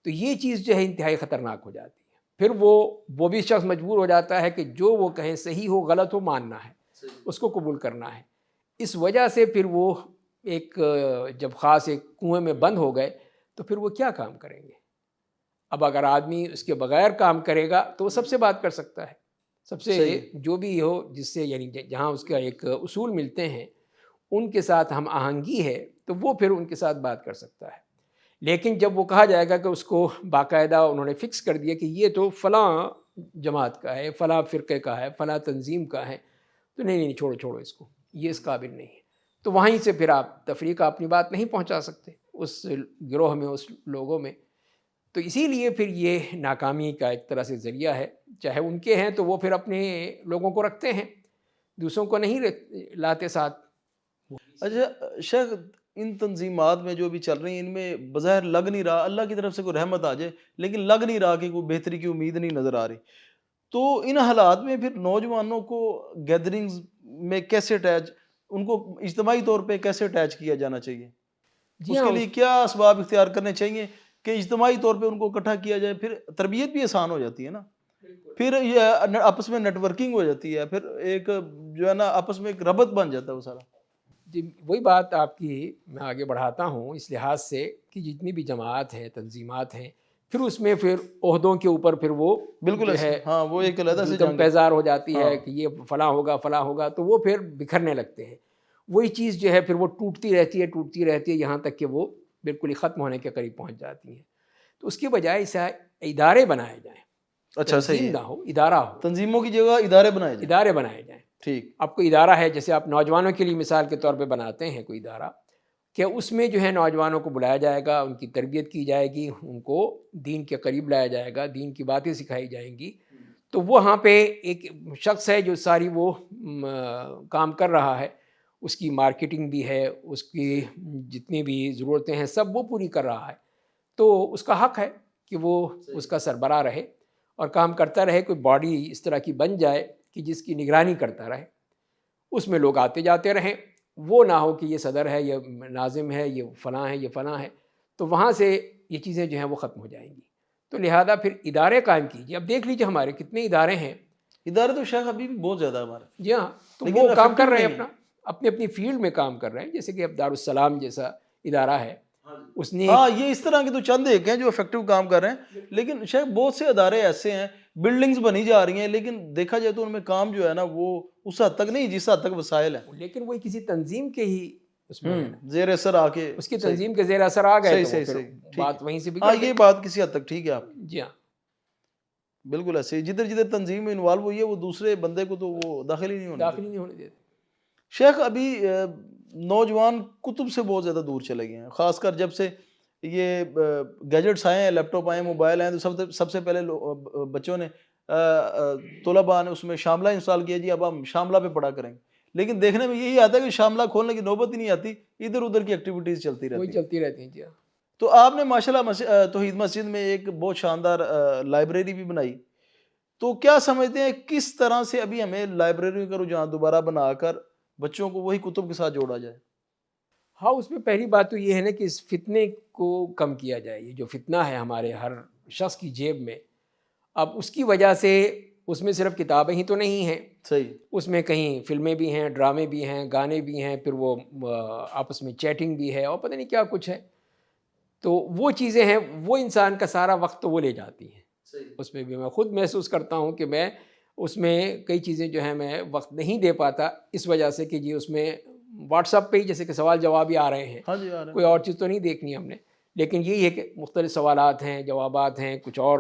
تو یہ چیز جو ہے انتہائی خطرناک ہو جاتی ہے۔ پھر وہ بھی شخص مجبور ہو جاتا ہے کہ جو وہ کہیں صحیح ہو غلط ہو ماننا ہے، اس کو قبول کرنا ہے۔ اس وجہ سے پھر وہ ایک جب خاص ایک کنویں میں بند ہو گئے تو پھر وہ کیا کام کریں گے؟ اب اگر آدمی اس کے بغیر کام کرے گا تو وہ سب سے بات کر سکتا ہے، سب سے جو بھی ہو، جس سے یعنی جہاں اس کا ایک اصول ملتے ہیں ان کے ساتھ ہم آہنگی ہے تو وہ پھر ان کے ساتھ بات کر سکتا ہے۔ لیکن جب وہ کہا جائے گا کہ اس کو باقاعدہ انہوں نے فکس کر دیا کہ یہ تو فلاں جماعت کا ہے، فلاں فرقے کا ہے، فلاں تنظیم کا ہے، تو نہیں چھوڑو اس کو، یہ اس قابل نہیں ہے، تو وہیں سے پھر آپ تفریق اپنی بات نہیں پہنچا سکتے اس گروہ میں، اس لوگوں میں۔ تو اسی لیے پھر یہ ناکامی کا ایک طرح سے ذریعہ ہے۔ چاہے ان کے ہیں تو وہ پھر اپنے لوگوں کو رکھتے ہیں، دوسروں کو نہیں لاتے ساتھ۔ اچھا شیخ، ان تنظیمات میں جو بھی چل رہی ہیں ان میں بظاہر لگ نہیں رہا، اللہ کی طرف سے کوئی رحمت آ جائے، لیکن لگ نہیں رہا کہ کوئی بہتری کی امید نہیں نظر آ رہی۔ تو ان حالات میں پھر نوجوانوں کو گیدرنگز میں کیسے ان کو اجتماعی طور پہ کیسے اٹیچ کیا جانا چاہیے؟ جی اس ہاں، کے لیے کیا اسباب اختیار کرنے چاہیے کہ اجتماعی طور پہ ان کو اکٹھا کیا جائے؟ پھر تربیت بھی آسان ہو جاتی ہے نا۔ پھر یہ آپس میں نیٹ ورکنگ ہو جاتی ہے، پھر ایک جو ہے نا آپس میں ایک ربط بن جاتا ہے وہ سارا۔ جی وہی بات آپ کی میں آگے بڑھاتا ہوں اس لحاظ سے کہ جتنی بھی جماعت ہیں تنظیمات ہیں پھر اس میں پھر عہدوں کے اوپر پھر وہ بالکل جو ایسے، ہے ہاں وہ ایک علیحدہ سے گلگم جنگ ہے۔ پیزار ہو جاتی ہاں ہے کہ یہ فلاں ہوگا تو وہ پھر بکھرنے لگتے ہیں، وہی چیز جو ہے پھر وہ ٹوٹتی رہتی ہے یہاں تک کہ وہ بالکل ہی ختم ہونے کے قریب پہنچ جاتی ہیں۔ تو اس کی بجائے اسے ادارے بنائے جائیں، اچھا صحیح تنظیم ہے، نہ ہو ادارہ ہو، تنظیموں کی جگہ ادارے بنائے جائیں۔ ادارے بنائے جائیں۔ ٹھیک، آپ کو ادارہ ہے جیسے آپ نوجوانوں کے لیے مثال کے طور پہ بناتے ہیں کوئی ادارہ، کہ اس میں جو ہے نوجوانوں کو بلایا جائے گا، ان کی تربیت کی جائے گی، ان کو دین کے قریب لایا جائے گا، دین کی باتیں سکھائی جائیں گی، تو وہاں پہ ایک شخص ہے جو ساری وہ کام کر رہا ہے، اس کی مارکیٹنگ بھی ہے، اس کی جتنی بھی ضرورتیں ہیں سب وہ پوری کر رہا ہے، تو اس کا حق ہے کہ وہ اس کا سربراہ رہے اور کام کرتا رہے، کوئی باڈی اس طرح کی بن جائے کہ جس کی نگرانی کرتا رہے، اس میں لوگ آتے جاتے رہیں، وہ نہ ہو کہ یہ صدر ہے، یہ ناظم ہے، یہ فلاں ہے، یہ فلاں ہے، تو وہاں سے یہ چیزیں جو ہیں وہ ختم ہو جائیں گی۔ تو لہذا پھر ادارے قائم کیجیے۔ اب دیکھ لیجیے ہمارے کتنے ادارے ہیں، ادارے تو شیخ ابھی بھی بہت زیادہ ہے ہمارے، جی ہاں، تو لیکن وہ کام کر افیکٹو رہے ہیں نہیں اپنا اپنی فیلڈ میں کام کر رہے ہیں، جیسے کہ اب دارالسلام جیسا ادارہ ہے، اس نے ہاں یہ اس طرح کے تو چند ایک ہیں جو افیکٹو کام کر رہے ہیں، لیکن شاید بہت سے ادارے ایسے ہیں، بلڈنگز بنی جا رہی ہیں، لیکن دیکھا جائے تو ان میں کام جو ہے نا وہ اس حد تک نہیں جس حد تک وسائل ہیں۔ لیکن وہ کسی تنظیم کے ہی اس میں ہے نا، زیر اثر آ کے، اس کی صحیح تنظیم کے زیر اثر آ گئے صحیح تو وہ صحیح پھر صحیح ٹھیک بات ہے، وہیں سے ہاں بگڑ یہ گئی۔ بات کسی حد تک ٹھیک ہے آپ کی، جی ہاں، بالکل ایسے ہی جدھر جدھر تنظیم میں انوالو ہوئی ہے وہ دوسرے بندے کو تو وہ داخل ہی نہیں ہونے داخل ہی دیتے۔ نہیں ہونے دیتے۔ شیخ ابھی نوجوان کتب سے بہت زیادہ دور چلے گئے ہیں، خاص کر جب سے یہ گیجٹس آئے ہیں، لیپ ٹاپ آئے ہیں، موبائل آئے ہیں، تو سب سے پہلے بچوں نے طلباء نے اس میں شاملہ انسٹال کیا، جی اب ہم شاملہ پہ پڑھا کریں گے، لیکن دیکھنے میں یہی آتا ہے کہ شاملہ کھولنے کی نوبت ہی نہیں آتی، ادھر ادھر کی ایکٹیویٹیز چلتی وہی رہتی ہیں۔ چلتی رہتی ہیں، جی ہاں۔ تو آپ نے ماشاءاللہ توحید مسجد میں ایک بہت شاندار لائبریری بھی بنائی، تو کیا سمجھتے ہیں کس طرح سے ابھی ہمیں لائبریری کا رجحان دوبارہ بنا کر بچوں کو وہی کتب کے ساتھ جوڑا جائے؟ ہاں، اس میں پہلی بات تو یہ ہے نا کہ اس فتنے کو کم کیا جائے، یہ جو فتنہ ہے ہمارے ہر شخص کی جیب میں، اب اس کی وجہ سے اس میں صرف کتابیں ہی تو نہیں ہیں، صحیح، اس میں کہیں فلمیں بھی ہیں، ڈرامے بھی ہیں، گانے بھی ہیں، پھر وہ آپس میں چیٹنگ بھی ہے اور پتہ نہیں کیا کچھ ہے، تو وہ چیزیں ہیں، وہ انسان کا سارا وقت تو وہ لے جاتی ہیں۔ اس میں بھی میں خود محسوس کرتا ہوں کہ میں اس میں کئی چیزیں جو ہیں میں وقت نہیں دے پاتا، اس وجہ سے کہ جی اس میں واٹس ایپ پہ ہی جیسے کہ سوال جواب ہی آ رہے ہیں، ہاں جی آ رہے کوئی ہیں، اور چیز تو نہیں دیکھنی ہم نے، لیکن یہی ہے کہ مختلف سوالات ہیں، جوابات ہیں، کچھ اور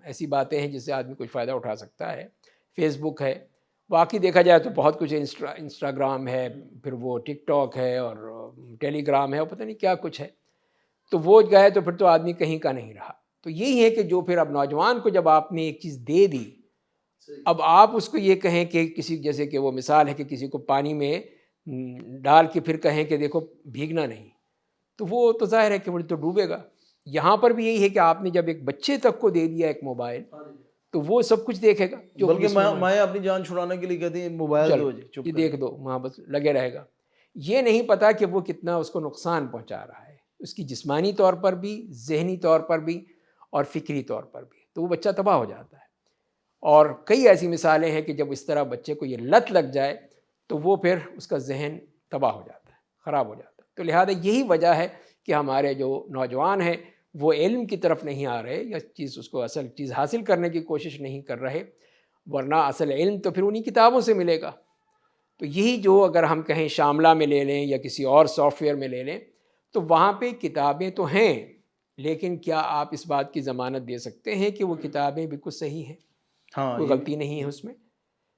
ایسی باتیں ہیں جس سے آدمی کچھ فائدہ اٹھا سکتا ہے، فیس بک ہے، باقی دیکھا جائے تو بہت کچھ ہے، انسٹاگرام ہے، پھر وہ ٹک ٹاک ہے اور ٹیلی گرام ہے اور پتہ نہیں کیا کچھ ہے، تو وہ گئے تو پھر تو آدمی کہیں کا نہیں رہا۔ تو یہی ہے کہ جو پھر اب نوجوان کو جب آپ نے ایک چیز دے دی، اب آپ اس کو یہ کہیں کہ کسی جیسے کہ وہ مثال ہے کہ کسی کو پانی میں ڈال کے پھر کہیں کہ دیکھو بھیگنا نہیں، تو وہ تو ظاہر ہے کہ وہ تو ڈوبے گا۔ یہاں پر بھی یہی ہے کہ آپ نے جب ایک بچے تک کو دے دیا ایک موبائل تو وہ سب کچھ دیکھے گا جو بلکہ اس میں مائیں اپنی جان چھڑانے کے لیے کہتی ہیں موبائل چلو دو جی یہ چپ دیکھ کریں۔ دو، وہاں بس لگے رہے گا، یہ نہیں پتا کہ وہ کتنا اس کو نقصان پہنچا رہا ہے، اس کی جسمانی طور پر بھی، ذہنی طور پر بھی اور فکری طور پر بھی، تو وہ بچہ تباہ ہو جاتا ہے۔ اور کئی ایسی مثالیں ہیں کہ جب اس طرح بچے کو یہ لت لگ جائے تو وہ پھر اس کا ذہن تباہ ہو جاتا ہے، خراب ہو جاتا ہے۔ تو لہذا یہی وجہ ہے کہ ہمارے جو نوجوان ہیں وہ علم کی طرف نہیں آ رہے، یا اس کو اصل چیز حاصل کرنے کی کوشش نہیں کر رہے، ورنہ اصل علم تو پھر انہی کتابوں سے ملے گا۔ تو یہی جو اگر ہم کہیں شاملہ میں لے لیں یا کسی اور سافٹ ویئر میں لے لیں تو وہاں پہ کتابیں تو ہیں، لیکن کیا آپ اس بات کی ضمانت دے سکتے ہیں کہ وہ کتابیں بالکل صحیح ہیں، ہاں کوئی یہ غلطی نہیں ہے اس میں؟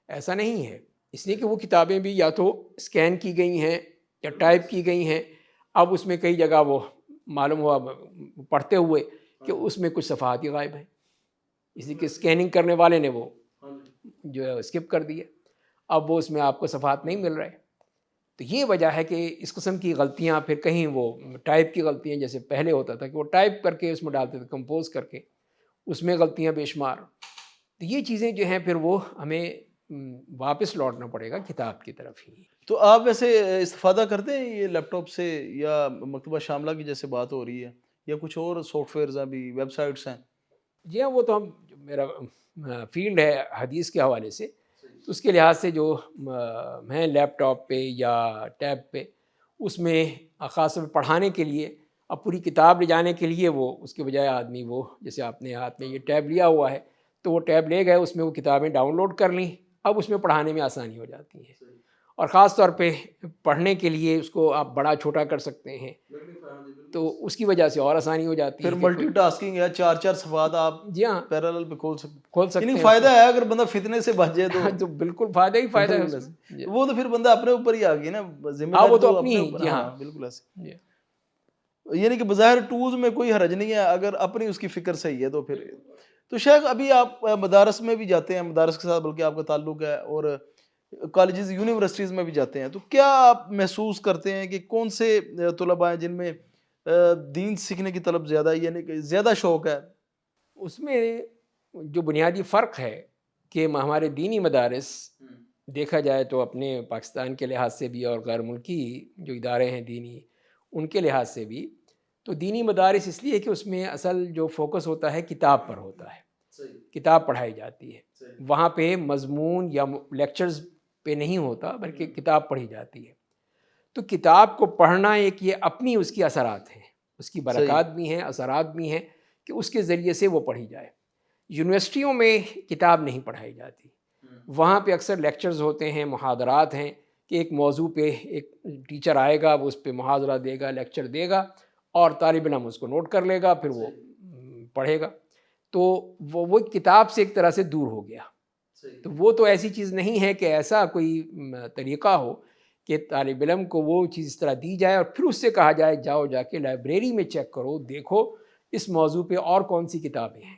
ایسا نہیں ہے، اس لیے کہ وہ کتابیں بھی یا تو اسکین کی گئی ہیں یا ٹائپ کی گئی ہیں، اب اس میں کئی جگہ وہ معلوم ہوا پڑھتے ہوئے کہ اس میں کچھ صفحات ہی غائب ہیں، اس لیے کہ اسکیننگ کرنے والے نے وہ جو ہے اسکپ کر دیا، اب وہ اس میں آپ کو صفحات نہیں مل رہے۔ تو یہ وجہ ہے کہ اس قسم کی غلطیاں، پھر کہیں وہ ٹائپ کی غلطیاں، جیسے پہلے ہوتا تھا کہ وہ ٹائپ کر کے اس میں ڈالتے تھے، کمپوز کر کے، اس میں غلطیاں بے شمار۔ تو یہ چیزیں جو ہیں پھر وہ ہمیں واپس لوٹنا پڑے گا کتاب کی طرف ہی۔ تو آپ ویسے استفادہ کرتے ہیں یہ لیپ ٹاپ سے، یا مکتبہ شاملہ کی جیسے بات ہو رہی ہے، یا کچھ اور سافٹ ویئرز ہیں بھی، ویب سائٹس ہیں؟ جی ہاں، وہ تو ہم میرا فیلڈ ہے حدیث کے حوالے سے، تو اس کے لحاظ سے جو ہیں لیپ ٹاپ پہ یا ٹیب پہ، اس میں خاص طور پہ پڑھانے کے لیے اب پوری کتاب لے جانے کے لیے وہ اس کے بجائے آدمی وہ جیسے آپ نے ہاتھ میں یہ ٹیب لیا ہوا ہے تو وہ ٹیب لے گئے، اس میں وہ کتابیں ڈاؤن لوڈ کر لیں، اب اس میں پڑھانے میں آسانی ہو جاتی ہے، اور خاص طور پہ پڑھنے کے لیے اس کو آپ بڑا چھوٹا کر سکتے ہیں، تو اس کی وجہ سے اور آسانی ہو جاتی پھر ہے کہ ملٹی ٹاسکنگ ہے، 4 صفحات آپ جی ہاں پیرالل پہ کھول سکتے کھول ہیں، یعنی سکتے ہیں اس فائدہ کو، ہے اگر بندہ فتنے سے بچ جائے تو تو بالکل فائدہ ہی فائدہ ہے اس بالکل میں ایسے، جی وہ تو پھر بندہ اپنے اوپر ہی آ گئی نا، ذمہ ہاں، داری وہ تو تو اپنی اپنے اوپر، جی ہاں ہاں بالکل ایسے، جی یعنی کہ بظاہر ٹولز میں کوئی حرج نہیں ہے اگر اپنی اس کی فکر صحیح ہے تو پھر تو شیخ ابھی آپ مدارس میں بھی جاتے ہیں، مدارس کے ساتھ بلکہ آپ کا تعلق ہے، اور کالجز یونیورسٹیز میں بھی جاتے ہیں، تو کیا آپ محسوس کرتے ہیں کہ کون سے طلباء ہیں جن میں دین سیکھنے کی طلب زیادہ ہے، یعنی کہ زیادہ شوق ہے؟ اس میں جو بنیادی فرق ہے کہ ہمارے دینی مدارس دیکھا جائے تو اپنے پاکستان کے لحاظ سے بھی اور غیر ملکی جو ادارے ہیں دینی ان کے لحاظ سے بھی، تو دینی مدارس اس لیے کہ اس میں اصل جو فوکس ہوتا ہے کتاب پر ہوتا ہے، کتاب پڑھائی جاتی ہے، وہاں پہ مضمون یا لیکچرز پہ نہیں ہوتا بلکہ کتاب پڑھی جاتی ہے، تو کتاب کو پڑھنا ایک یہ اپنی اس کی اثرات ہیں، اس کی صحیح، برکات بھی ہیں، اثرات بھی ہیں کہ اس کے ذریعے سے وہ پڑھی جائے۔ یونیورسٹیوں میں کتاب نہیں پڑھائی جاتی، وہاں پہ اکثر لیکچرز ہوتے ہیں، محاضرات ہیں کہ ایک موضوع پہ ایک ٹیچر آئے گا، وہ اس پہ محاضرہ دے گا، لیکچر دے گا، اور طالب علم اس کو نوٹ کر لے گا، پھر وہ پڑھے گا، تو وہ کتاب سے ایک طرح سے دور ہو گیا۔ تو وہ تو ایسی چیز نہیں ہے کہ ایسا کوئی طریقہ ہو کہ طالب علم کو وہ چیز اس طرح دی جائے اور پھر اس سے کہا جائے جاؤ جا کے لائبریری میں چیک کرو، دیکھو اس موضوع پہ اور کون سی کتابیں ہیں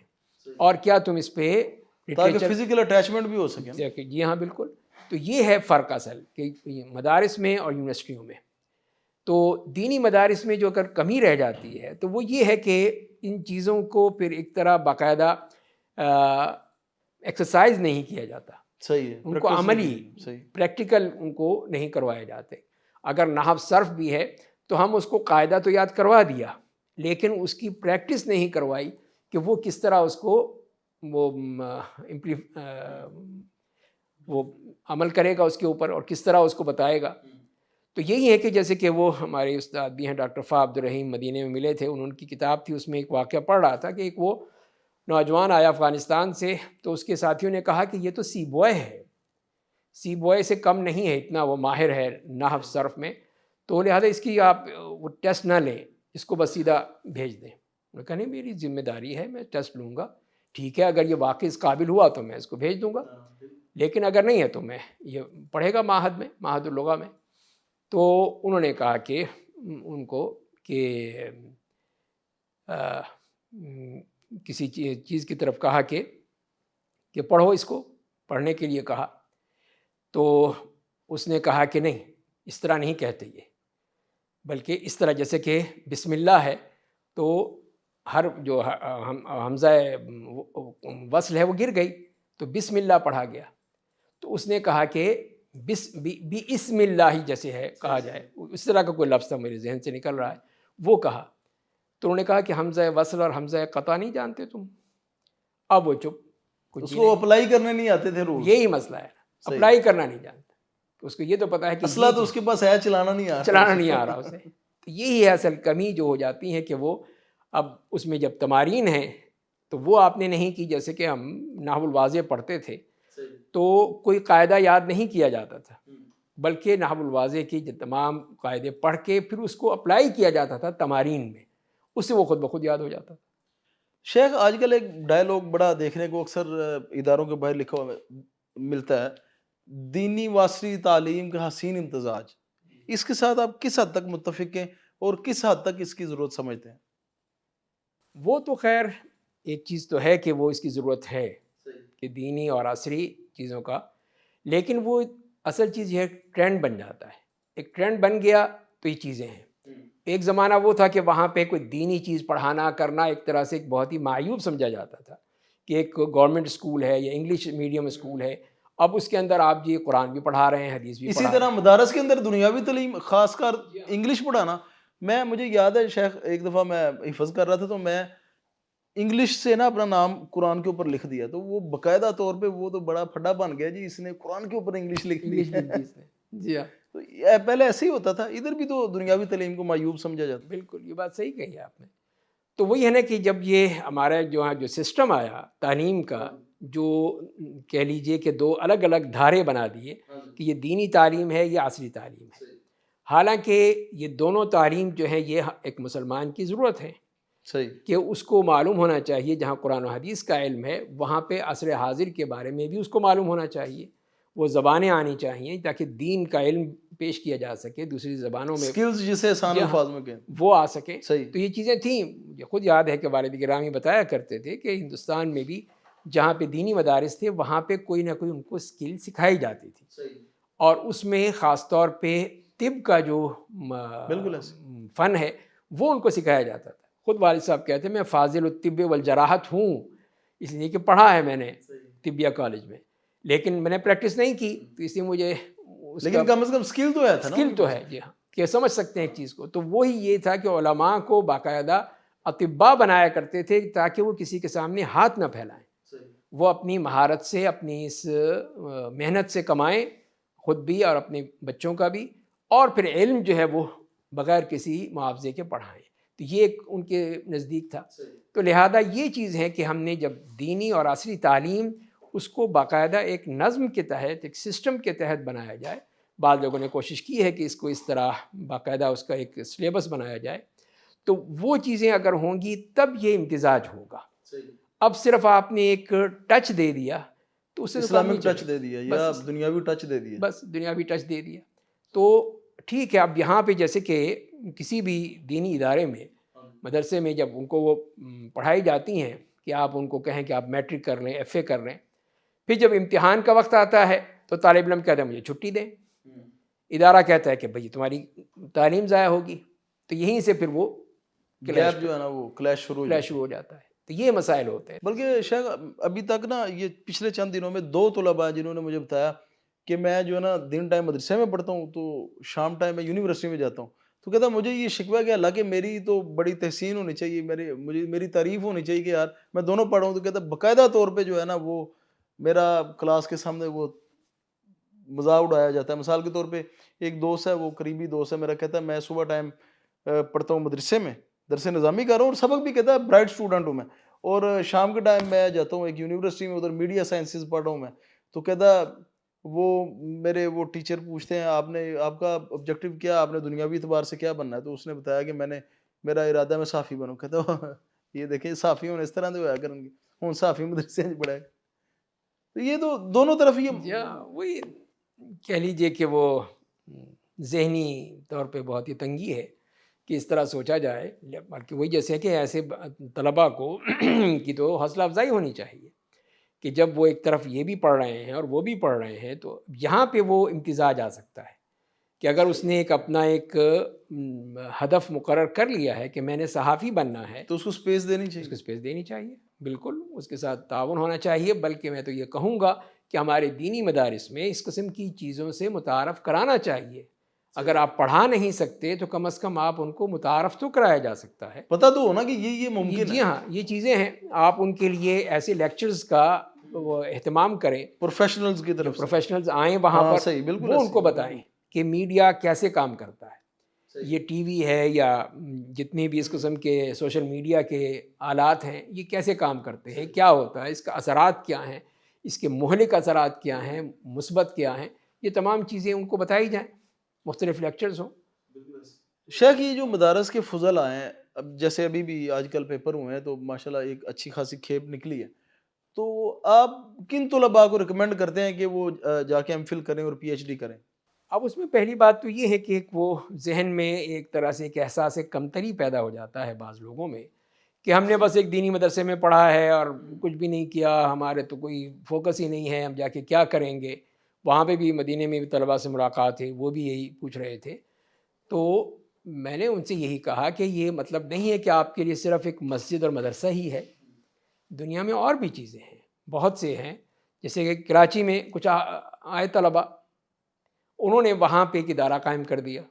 اور کیا تم اس پہ تاکہ لٹریچر، فزیکل اٹیچمنٹ بھی ہو سکے۔ جی ہاں بالکل، تو یہ ہے فرق اصل کہ مدارس میں اور یونیورسٹیوں میں۔ تو دینی مدارس میں جو اگر کمی رہ جاتی ہے تو وہ یہ ہے کہ ان چیزوں کو پھر ایک طرح باقاعدہ ایکسرسائز نہیں کیا جاتا، صحیح ہے، ان کو پریکٹس نہیں عملی کی، صحیح، پریکٹیکل ان کو نہیں کروائے جاتے۔ اگر نحو صرف بھی ہے تو ہم اس کو قاعدہ تو یاد کروا دیا لیکن اس کی پریکٹس نہیں کروائی کہ وہ کس طرح اس کو وہ وہ عمل کرے گا اس کے اوپر اور کس طرح اس کو بتائے گا۔ تو یہی ہے کہ جیسے کہ وہ ہمارے استاد بھی ہیں ڈاکٹر فا عبد الرحیم، مدینے میں ملے تھے، انہوں کی کتاب تھی، اس میں ایک واقعہ پڑھ رہا تھا کہ ایک وہ نوجوان آیا افغانستان سے، تو اس کے ساتھیوں نے کہا کہ یہ تو سی بوائے ہے، سی بوائے سے کم نہیں ہے، اتنا وہ ماہر ہے نحو صرف میں، تو لہٰذا اس کی آپ وہ ٹیسٹ نہ لیں، اس کو بس سیدھا بھیج دیں۔ انہوں نے کہا نہیں میری ذمہ داری ہے، میں ٹیسٹ لوں گا، ٹھیک ہے اگر یہ واقعی اس قابل ہوا تو میں اس کو بھیج دوں گا، لیکن اگر نہیں ہے تو میں یہ پڑھے گا معہد میں، معہد اللغہ میں۔ تو انہوں نے کہا کہ ان کو کہ کسی چیز کی طرف کہا کہ پڑھو، اس کو پڑھنے کے لیے کہا، تو اس نے کہا کہ نہیں اس طرح نہیں کہتے یہ، بلکہ اس طرح جیسے کہ بسم اللہ ہے تو ہر جو حمزہ وصل ہے وہ گر گئی تو بسم اللہ پڑھا گیا، تو اس نے کہا کہ بسم اللہ جیسے ہے کہا جائے، اس طرح کا کوئی لفظ تھا میرے ذہن سے نکل رہا ہے، وہ کہا، تو انہوں نے کہا کہ حمزہ وصل اور حمزہ قطع نہیں جانتے تم؟ اب وہ چپ، کچھ اس بھی کو نہیں، اپلائی کرنے نہیں آتے تھے رولز، یہی مسئلہ ہے، اپلائی کرنا نہیں جانتا، اس کو یہ تو پتا ہے کہ اصلہ تو اس کے پاس ہے، چلانا نہیں آ رہا، چلانا نہیں آ رہا اسے، تو یہی ہے اصل کمی جو ہو جاتی ہے کہ وہ اب اس میں جب تمارین ہیں تو وہ آپ نے نہیں کی، جیسے کہ ہم نحو الواضح پڑھتے تھے تو کوئی قاعدہ یاد نہیں کیا جاتا تھا، بلکہ نحو الواضح کی تمام قاعدے پڑھ کے پھر اس کو اپلائی کیا جاتا تھا تمارین میں، اس سے وہ خود بخود یاد ہو جاتا تھا۔ شیخ آج کل ایک ڈائلاگ بڑا دیکھنے کو اکثر اداروں کے باہر لکھا ہوا ملتا ہے، دینی واسری تعلیم کا حسین امتزاج، اس کے ساتھ آپ کس حد تک متفق ہیں اور کس حد تک اس کی ضرورت سمجھتے ہیں؟ وہ تو خیر ایک چیز تو ہے کہ وہ اس کی ضرورت ہے کہ دینی اور عصری چیزوں کا، لیکن وہ اصل چیز یہ ٹرینڈ بن جاتا ہے، ایک ٹرینڈ بن گیا تو یہ چیزیں ہیں۔ ایک زمانہ وہ تھا کہ وہاں پہ کوئی دینی چیز پڑھانا کرنا ایک طرح سے ایک بہت ہی معیوب سمجھا جاتا تھا کہ ایک گورنمنٹ اسکول ہے یا انگلش میڈیم اسکول ہے، اب اس کے اندر آپ جی قرآن بھی پڑھا رہے ہیں، حدیث بھی اسی پڑھا رہے طرح ہیں۔ مدارس کے اندر دنیاوی تعلیم، خاص کر انگلش پڑھانا، مجھے یاد ہے شیخ ایک دفعہ میں حفظ کر رہا تھا تو میں انگلش سے نا اپنا نام قرآن کے اوپر لکھ دیا, تو وہ باقاعدہ طور پہ وہ تو بڑا پھڈا بن گیا جی, اس نے قرآن کے اوپر انگلش لکھ دی انگلش لکھ دی اس نے. جی ہاں تو یہ پہلے ایسے ہی ہوتا تھا, ادھر بھی تو دنیاوی تعلیم کو معیوب سمجھا جاتا. بالکل, یہ بات صحیح کہی آپ نے. تو وہی ہے نا کہ جب یہ ہمارا جو سسٹم آیا تعلیم کا, جو کہہ لیجئے کہ دو الگ الگ دھارے بنا دیے کہ یہ دینی تعلیم ہے, یہ عصری تعلیم ہے. حالانکہ یہ دونوں تعلیم جو ہے یہ ایک مسلمان کی ضرورت ہے صحیح, کہ اس کو معلوم ہونا چاہیے. جہاں قرآن و حدیث کا علم ہے وہاں پہ عصر حاضر کے بارے میں بھی اس کو معلوم ہونا چاہیے, وہ زبانیں آنی چاہیے تاکہ دین کا علم پیش کیا جا سکے دوسری زبانوں میں, سکلز جسے آسان الفاظ میں کہیں وہ آ سکے. صحیح, تو یہ چیزیں تھیں. مجھے خود یاد ہے کہ والد گرامی بتایا کرتے تھے کہ ہندوستان میں بھی جہاں پہ دینی مدارس تھے وہاں پہ کوئی نہ کوئی ان کو اسکل سکھائی جاتی تھی, صحیح, اور اس میں خاص طور پہ طب کا جو بالکل فن ہے وہ ان کو سکھایا جاتا تھا. خود والد صاحب کہتے ہیں میں فاضل الطب والجراحت ہوں, اس لیے کہ پڑھا ہے میں نے طبیہ کالج میں, لیکن میں نے پریکٹس نہیں کی, تو اس لیے مجھے لیکن کم از کم اسکل تو ہے, اسکل تو ہے. جی ہاں, کہ سمجھ سکتے ہیں ایک چیز کو. تو وہی یہ تھا کہ علماء کو باقاعدہ اطباء بنایا کرتے تھے تاکہ وہ کسی کے سامنے ہاتھ نہ پھیلائیں, وہ اپنی مہارت سے اپنی اس محنت سے کمائیں خود بھی اور اپنے بچوں کا بھی, اور پھر علم جو ہے وہ بغیر کسی معاوضے کے پڑھائیں. تو یہ ایک ان کے نزدیک تھا. تو لہذا یہ چیز ہے کہ ہم نے جب دینی اور عصری تعلیم اس کو باقاعدہ ایک نظم کے تحت, ایک سسٹم کے تحت بنایا جائے. بعض لوگوں نے کوشش کی ہے کہ اس کو اس طرح باقاعدہ اس کا ایک سلیبس بنایا جائے, تو وہ چیزیں اگر ہوں گی تب یہ امتزاج ہوگا. اب صرف آپ نے ایک ٹچ دے دیا تو اسے اسلامک ٹچ دے دیا یا دنیاوی ٹچ دے دیا, بس دنیاوی ٹچ دے دیا. تو ٹھیک ہے, اب یہاں پہ جیسے کہ کسی بھی دینی ادارے میں مدرسے میں جب ان کو وہ پڑھائی جاتی ہیں کہ آپ ان کو کہیں کہ آپ میٹرک کر لیں, ایف اے کر لیں, پھر جب امتحان کا وقت آتا ہے تو طالب علم کہتا ہے مجھے چھٹی دیں, ادارہ کہتا ہے کہ بھئی تمہاری تعلیم ضائع ہوگی. تو یہیں سے پھر وہ گیپ جو ہے نا وہ کلیش شروع ہو جاتا ہے. تو یہ مسائل ہوتے ہیں. بلکہ شیخ ابھی تک نا یہ پچھلے چند دنوں میں 2 طلباء جنہوں نے مجھے بتایا کہ میں جو ہے نا دن ٹائم مدرسے میں پڑھتا ہوں تو شام ٹائم میں یونیورسٹی میں جاتا ہوں, تو کہتا مجھے یہ شکوہ کہ حالانکہ میری تو بڑی تحسین ہونی چاہیے, میری تعریف ہونی چاہیے کہ یار میں دونوں پڑھا ہوں, تو کہتا باقاعدہ طور پہ جو ہے نا وہ میرا کلاس کے سامنے وہ مذاق اڑایا جاتا ہے. مثال کے طور پہ ایک دوست ہے, وہ قریبی دوست ہے میرا, کہتا ہے میں صبح ٹائم پڑھتا ہوں مدرسے میں, درس نظامی کر رہا ہوں اور سبق بھی کہتا ہے برائٹ اسٹوڈنٹ ہوں میں, اور شام کے ٹائم میں جاتا ہوں ایک یونیورسٹی میں, ادھر میڈیا سائنسز پڑھ رہا ہوں میں. تو کہتا وہ میرے وہ ٹیچر پوچھتے ہیں آپ کا آبجیکٹیو کیا, آپ نے دنیاوی اعتبار سے کیا بننا ہے, تو اس نے بتایا کہ میرا ارادہ میں صحافی بنوں. کہتا یہ دیکھیں صحافی ہونے اس طرح سے ہوا کریں گے, ہوں صحافی مدرسے پڑھائے. تو یہ تو دونوں طرف یہ وہی کہہ لیجئے کہ وہ ذہنی طور پہ بہت ہی تنگی ہے کہ اس طرح سوچا جائے. بلکہ وہی جیسے کہ ایسے طلباء کو کی تو حوصلہ افزائی ہونی چاہیے کہ جب وہ ایک طرف یہ بھی پڑھ رہے ہیں اور وہ بھی پڑھ رہے ہیں, تو یہاں پہ وہ امتزاج آ سکتا ہے کہ اگر اس نے ایک اپنا ایک ہدف مقرر کر لیا ہے کہ میں نے صحافی بننا ہے, تو اس کو سپیس دینی چاہیے. اس کو سپیس دینی چاہیے, بالکل اس کے ساتھ تعاون ہونا چاہیے. بلکہ میں تو یہ کہوں گا کہ ہمارے دینی مدارس میں اس قسم کی چیزوں سے متعارف کرانا چاہیے. اگر آپ پڑھا نہیں سکتے تو کم از کم آپ ان کو متعارف تو کرایا جا سکتا ہے, پتہ تو ہونا کہ یہ ممکن ہے. جی ہاں, یہ چیزیں ہیں. آپ ان کے لیے ایسے لیکچرز کا وہ اہتمام کریں, پروفیشنلز کی طرف پروفیشنلز آئیں وہاں پر, صحیح, بالکل وہ ان کو بتائیں کہ میڈیا کیسے کام کرتا ہے, یہ ٹی وی ہے یا جتنے بھی اس قسم کے سوشل میڈیا کے آلات ہیں یہ کیسے کام کرتے ہیں, کیا ہوتا ہے, اس کا اثرات کیا ہیں, اس کے مہلک اثرات کیا ہیں, مثبت کیا ہیں, یہ تمام چیزیں ان کو بتائی جائیں, مختلف لیکچرز ہوں. شیخ یہ جو مدارس کے فضل آئے ہیں, اب جیسے ابھی بھی آج کل پیپر ہوئے ہیں تو ماشاءاللہ ایک اچھی خاصی کھیپ نکلی ہے, تو آپ کن طلباء کو ریکمینڈ کرتے ہیں کہ وہ جا کے ایم فل کریں اور پی ایچ ڈی کریں؟ اب اس میں پہلی بات تو یہ ہے کہ وہ ذہن میں ایک طرح سے ایک احساس کمتری پیدا ہو جاتا ہے بعض لوگوں میں کہ ہم نے بس ایک دینی مدرسے میں پڑھا ہے اور کچھ بھی نہیں کیا, ہمارے تو کوئی فوکس ہی نہیں ہے, ہم جا کے کیا کریں گے. وہاں پہ بھی مدینے میں بھی طلباء سے ملاقات ہے, وہ بھی یہی پوچھ رہے تھے. تو میں نے ان سے یہی کہا کہ یہ مطلب نہیں ہے کہ آپ کے لیے صرف ایک مسجد اور مدرسہ ہی ہے, دنیا میں اور بھی چیزیں ہیں, بہت سے ہیں. جیسے کہ کراچی میں کچھ آئے طلباء, انہوں نے وہاں پہ ایک ادارہ قائم کر دیا,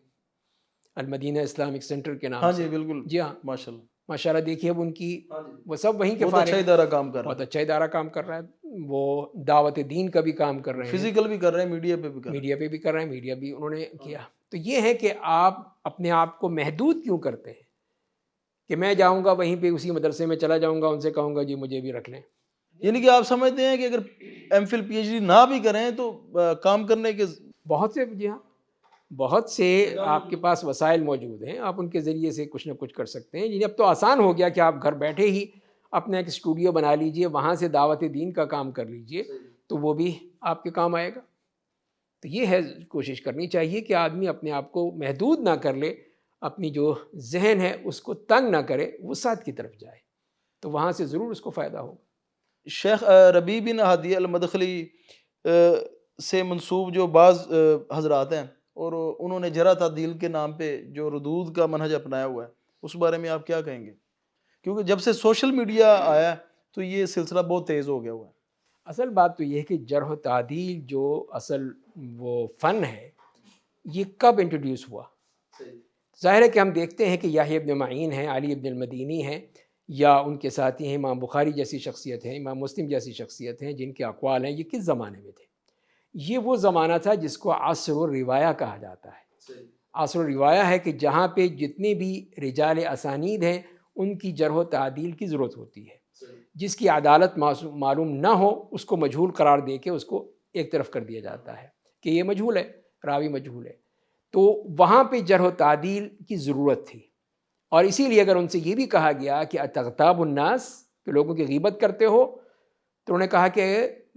المدینہ اسلامک سینٹر کے نام سے. ہاں جی بالکل, جی ہاں, ماشاءاللہ. ماشاءاللہ دیکھیے اب ان کی وہ سب وہیں کے بہت فارغ اچھا ہیں، ادارہ کام کر رہا بہت اچھا ادارہ کام کر رہا ہے، وہ دعوت دین کا بھی کام کر ہے، رہے ہیں، فزیکل بھی کر رہے ہیں، میڈیا پہ بھی کر رہے میڈیا پہ بھی کر رہے ہیں، میڈیا بھی انہوں نے کیا۔ تو یہ ہے کہ آپ اپنے آپ کو محدود کیوں کرتے ہیں کہ میں جاؤں گا وہیں پہ اسی مدرسے میں چلا جاؤں گا، ان سے کہوں گا جی مجھے بھی رکھ لیں۔ ہیں۔ یعنی کہ آپ سمجھتے ہیں کہ اگر M Phil P H D نہ بھی کریں تو کام کرنے کے بہت سے، جی ہاں، بہت سے آپ کے پاس وسائل موجود ہیں، آپ ان کے ذریعے سے کچھ نہ کچھ کر سکتے ہیں۔ یعنی اب تو آسان ہو گیا کہ آپ گھر بیٹھے ہی اپنا ایک اسٹوڈیو بنا لیجئے، وہاں سے دعوت دین کا کام کر لیجئے، تو وہ بھی آپ کے کام آئے گا۔ تو یہ ہے، کوشش کرنی چاہیے کہ آدمی اپنے آپ کو محدود نہ کر لے، اپنی جو ذہن ہے اس کو تنگ نہ کرے، وسعت کی طرف جائے، تو وہاں سے ضرور اس کو فائدہ ہوگا۔ شیخ ربیع بن ہادی المدخلی سے منسوب جو بعض حضرات ہیں اور انہوں نے جرح تعدیل کے نام پہ جو ردود کا منہج اپنایا ہوا ہے، اس بارے میں آپ کیا کہیں گے؟ کیونکہ جب سے سوشل میڈیا آیا ہے تو یہ سلسلہ بہت تیز ہو گیا ہوا ہے۔ اصل بات تو یہ ہے کہ جرح و تعدیل جو اصل وہ فن ہے، یہ کب انٹروڈیوس ہوا؟ ظاہر ہے کہ ہم دیکھتے ہیں کہ یحییٰ ابن معین ہیں، علی ابن المدینی ہیں، یا ان کے ساتھی ہیں امام بخاری جیسی شخصیت ہیں، امام مسلم جیسی شخصیت ہیں، جن کے اقوال ہیں، یہ کس زمانے میں تھے؟ یہ وہ زمانہ تھا جس کو عصر الروایہ کہا جاتا ہے۔ عصر الروایہ ہے کہ جہاں پہ جتنے بھی رجال اسانید ہیں ان کی جرح و تعدیل کی ضرورت ہوتی ہے، جس کی عدالت معلوم نہ ہو اس کو مجہول قرار دے کے اس کو ایک طرف کر دیا جاتا ہے کہ یہ مجہول ہے، راوی مجہول ہے۔ تو وہاں پہ جرح و تعدیل کی ضرورت تھی، اور اسی لیے اگر ان سے یہ بھی کہا گیا کہ اتغتاب الناس، کہ لوگوں کی غیبت کرتے ہو، تو انہوں نے کہا کہ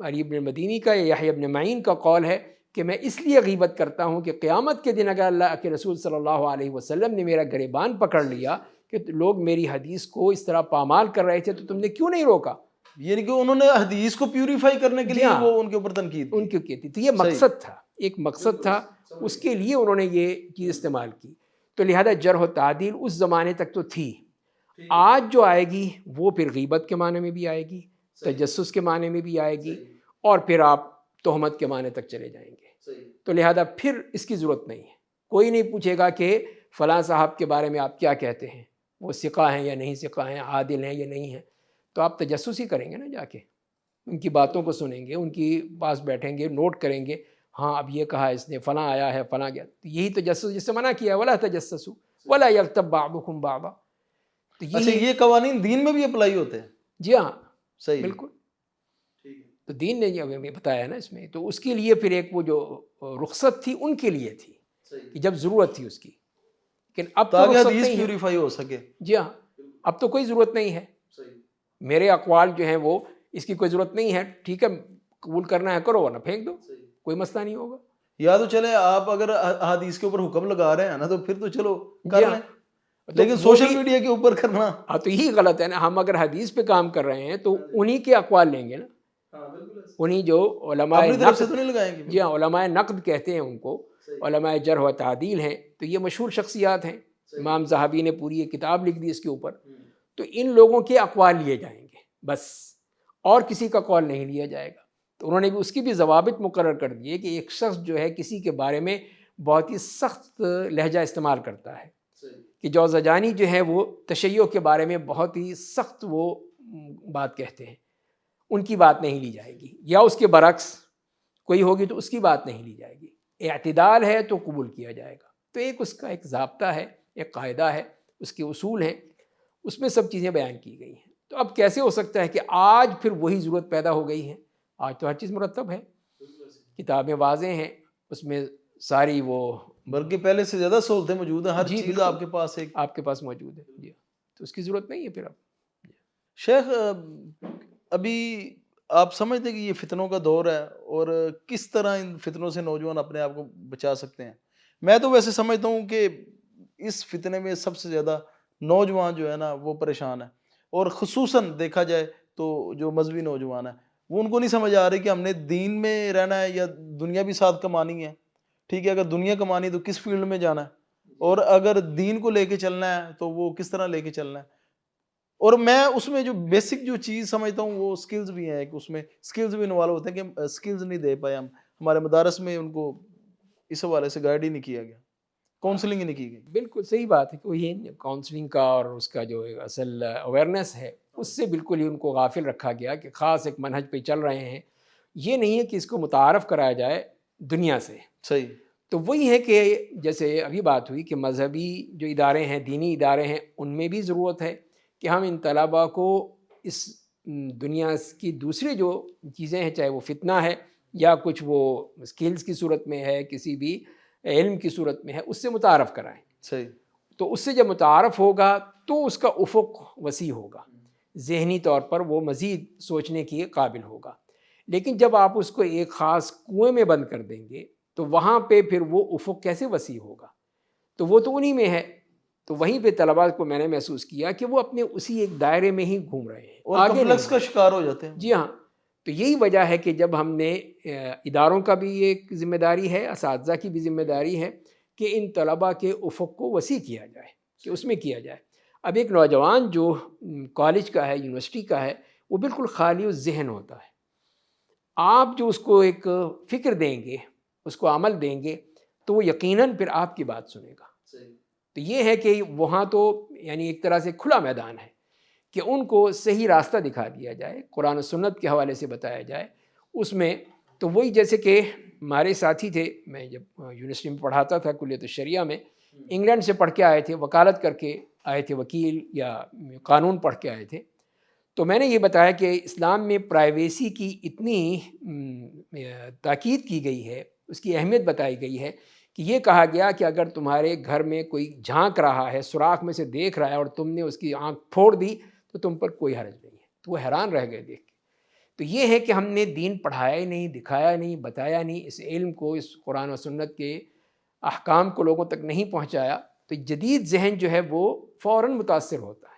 علی ابن مدینی کا یا یحییٰ ابن معین کا قول ہے کہ میں اس لیے غیبت کرتا ہوں کہ قیامت کے دن اگر اللہ کے رسول صلی اللہ علیہ وسلم نے میرا گریبان پکڑ لیا کہ لوگ میری حدیث کو اس طرح پامال کر رہے تھے تو تم نے کیوں نہیں روکا؟ یعنی کہ انہوں نے حدیث کو پیوریفائی کرنے کے جی لیے ہاں، وہ ان کے اوپر تنقید ان کی۔ کی تھی، تو یہ مقصد تھا، ایک مقصد تھا، اس کے لیے انہوں نے یہ چیز استعمال کی۔ تو لہذا جرح و تعدیل اس زمانے تک تو تھی، آج جو آئے گی وہ پھر غیبت کے معنی میں بھی آئے گی، تجسس کے معنی میں بھی آئے گی، اور پھر آپ تہمت کے معنی تک چلے جائیں گے۔ تو لہذا پھر اس کی ضرورت نہیں ہے، کوئی نہیں پوچھے گا کہ فلاں صاحب کے بارے میں آپ کیا کہتے ہیں، وہ ثقہ ہیں یا نہیں ثقہ ہیں، عادل ہیں یا نہیں ہیں۔ تو آپ تجسس ہی کریں گے نا، جا کے ان کی باتوں کو سنیں گے، ان کی پاس بیٹھیں گے، نوٹ کریں گے، ہاں اب یہ کہا اس نے، فلاں آیا ہے، فلاں گیا۔ تو یہی تجسس جس سے منع کیا ہے، ولا تجسسوا ولا یغتب بعضکم بعضا۔ تو اچھا، یہی، یہ قوانین دین میں بھی اپلائی ہوتے ہیں؟ جی ہاں صحیح، بالکل، تو دین نے یہ ہمیں بتایا نا اس میں، تو اس کے لیے پھر ایک وہ جو رخصت تھی ان کے لیے تھی کہ جب ضرورت تھی اس کی، لیکن اب تو تاکہ رخصت حدیث نہیں ہے۔ پیوریفائی ہو سکے۔ جی ہاں، اب تو کوئی ضرورت نہیں ہے، میرے اقوال جو ہیں وہ اس کی کوئی ضرورت نہیں ہے، ٹھیک ہے قبول کرنا ہے کرو ورنہ پھینک دو، کوئی مسئلہ نہیں ہوگا۔ یا تو چلے آپ اگر حدیث کے اوپر حکم لگا رہے ہیں نا تو پھر تو چلو جی کر ہاں، لیں، تو لیکن وہ سوشل بھی، میڈیا کے اوپر کرنا، ہاں تو یہی غلط ہے نا، ہم اگر حدیث پہ کام کر رہے ہیں تو انہی کے اقوال لیں گے نا، انہی جو علماء اپنی طرف سے تو نقد، نہیں لگائیں گے۔ جی ہاں علماء نقد کہتے ہیں ان کو، علماء جرح و تعدیل ہیں، تو یہ مشہور شخصیات ہیں، امام ذہبی نے پوری ایک کتاب لکھ دی اس کے اوپر، تو ان لوگوں کے اقوال لیے جائیں گے بس، اور کسی کا قول نہیں لیا جائے گا۔ تو انہوں نے بھی اس کی بھی ضوابط مقرر کر دیے کہ ایک شخص جو ہے کسی کے بارے میں بہت ہی سخت لہجہ استعمال کرتا ہے، کہ جوزجانی جو ہے وہ تشیع کے بارے میں بہت ہی سخت وہ بات کہتے ہیں، ان کی بات نہیں لی جائے گی، یا اس کے برعکس کوئی ہوگی تو اس کی بات نہیں لی جائے گی، اعتدال ہے تو قبول کیا جائے گا۔ تو ایک اس کا ایک ضابطہ ہے، ایک قاعدہ ہے، اس کے اصول ہیں، اس میں سب چیزیں بیان کی گئی ہیں۔ تو اب کیسے ہو سکتا ہے کہ آج پھر وہی ضرورت پیدا ہو گئی ہے؟ آج تو ہر چیز مرتب ہے، کتابیں واضح ہیں، اس میں ساری وہ، بلکہ پہلے سے زیادہ سہولتیں موجود ہیں، ہر جی چیز بالکل آپ کے پاس ایک۔ آپ کے پاس موجود ہے، جی، تو اس کی ضرورت نہیں ہے پھر اب۔ شیخ ابھی آپ سمجھتے کہ یہ فتنوں کا دور ہے اور کس طرح ان فتنوں سے نوجوان اپنے آپ کو بچا سکتے ہیں؟ میں تو ویسے سمجھتا ہوں کہ اس فتنے میں سب سے زیادہ نوجوان جو ہے نا وہ پریشان ہے، اور خصوصاً دیکھا جائے تو جو مذہبی نوجوان ہیں وہ ان کو نہیں سمجھ آ رہی کہ ہم نے دین میں رہنا ہے یا دنیا بھی ساتھ کمانی ہے۔ ٹھیک ہے، اگر دنیا کمانی تو کس فیلڈ میں جانا ہے، اور اگر دین کو لے کے چلنا ہے تو وہ کس طرح لے کے چلنا ہے۔ اور میں اس میں جو بیسک جو چیز سمجھتا ہوں وہ سکلز بھی ہیں، کہ اس میں سکلز بھی انوالو ہوتے ہیں کہ سکلز نہیں دے پائے ہم، ہمارے مدارس میں ان کو اس حوالے سے گائیڈ ہی نہیں کیا گیا۔ کاؤنسلنگ ہی نہیں کی گئی. بالکل صحیح بات ہے کہ وہ یہ کاؤنسلنگ کا اور اس کا جو اصل اویئرنیس ہے اس سے بالکل ہی ان کو غافل رکھا گیا کہ خاص ایک منہج پہ چل رہے ہیں. یہ نہیں ہے کہ اس کو متعارف کرایا جائے دنیا سے. صحیح. تو وہی ہے کہ جیسے ابھی بات ہوئی کہ مذہبی جو ادارے ہیں، دینی ادارے ہیں، ان میں بھی ضرورت ہے کہ ہم ان طلباء کو اس دنیا کی دوسری جو چیزیں ہیں، چاہے وہ فتنہ ہے یا کچھ وہ اسکلز کی صورت میں ہے، کسی بھی علم کی صورت میں ہے، اس سے متعارف کرائیں. صحیح. تو اس سے جب متعارف ہوگا تو اس کا افق وسیع ہوگا، ذہنی طور پر وہ مزید سوچنے کے قابل ہوگا. لیکن جب آپ اس کو ایک خاص کنویں میں بند کر دیں گے تو وہاں پہ پھر وہ افق کیسے وسیع ہوگا؟ تو وہ تو انہی میں ہے. تو وہیں پہ طلباء کو میں نے محسوس کیا کہ وہ اپنے اسی ایک دائرے میں ہی گھوم رہے ہیں، اور آگے کمپلیکس کا نہیں. شکار ہو جاتے ہیں. جی ہاں. تو یہی وجہ ہے کہ جب ہم نے اداروں کا بھی ایک ذمہ داری ہے، اساتذہ کی بھی ذمہ داری ہے کہ ان طلباء کے افق کو وسیع کیا جائے، کہ اس میں کیا جائے. اب ایک نوجوان جو کالج کا ہے، یونیورسٹی کا ہے، وہ بالکل خالی الذہن ہوتا ہے. آپ جو اس کو ایک فکر دیں گے، اس کو عمل دیں گے، تو وہ یقیناً پھر آپ کی بات سنے گا. تو یہ ہے کہ وہاں تو یعنی ایک طرح سے کھلا میدان ہے کہ ان کو صحیح راستہ دکھا دیا جائے، قرآن و سنت کے حوالے سے بتایا جائے. اس میں تو وہی جیسے کہ ہمارے ساتھی تھے، میں جب یونیورسٹی میں پڑھاتا تھا کلیت الشریعہ میں، انگلینڈ سے پڑھ کے آئے تھے، وکالت کر کے آئے تھے، وکیل یا قانون پڑھ کے آئے تھے. تو میں نے یہ بتایا کہ اسلام میں پرائیویسی کی اتنی تاکید کی گئی ہے، اس کی اہمیت بتائی گئی ہے کہ یہ کہا گیا کہ اگر تمہارے گھر میں کوئی جھانک رہا ہے، سوراخ میں سے دیکھ رہا ہے اور تم نے اس کی آنکھ پھوڑ دی تو تم پر کوئی حرج نہیں ہے. تو وہ حیران رہ گئے دیکھ کے. تو یہ ہے کہ ہم نے دین پڑھایا ہی نہیں، دکھایا نہیں، بتایا نہیں، اس علم کو، اس قرآن و سنت کے احکام کو لوگوں تک نہیں پہنچایا، تو جدید ذہن جو ہے وہ فوراً متاثر ہوتا ہے.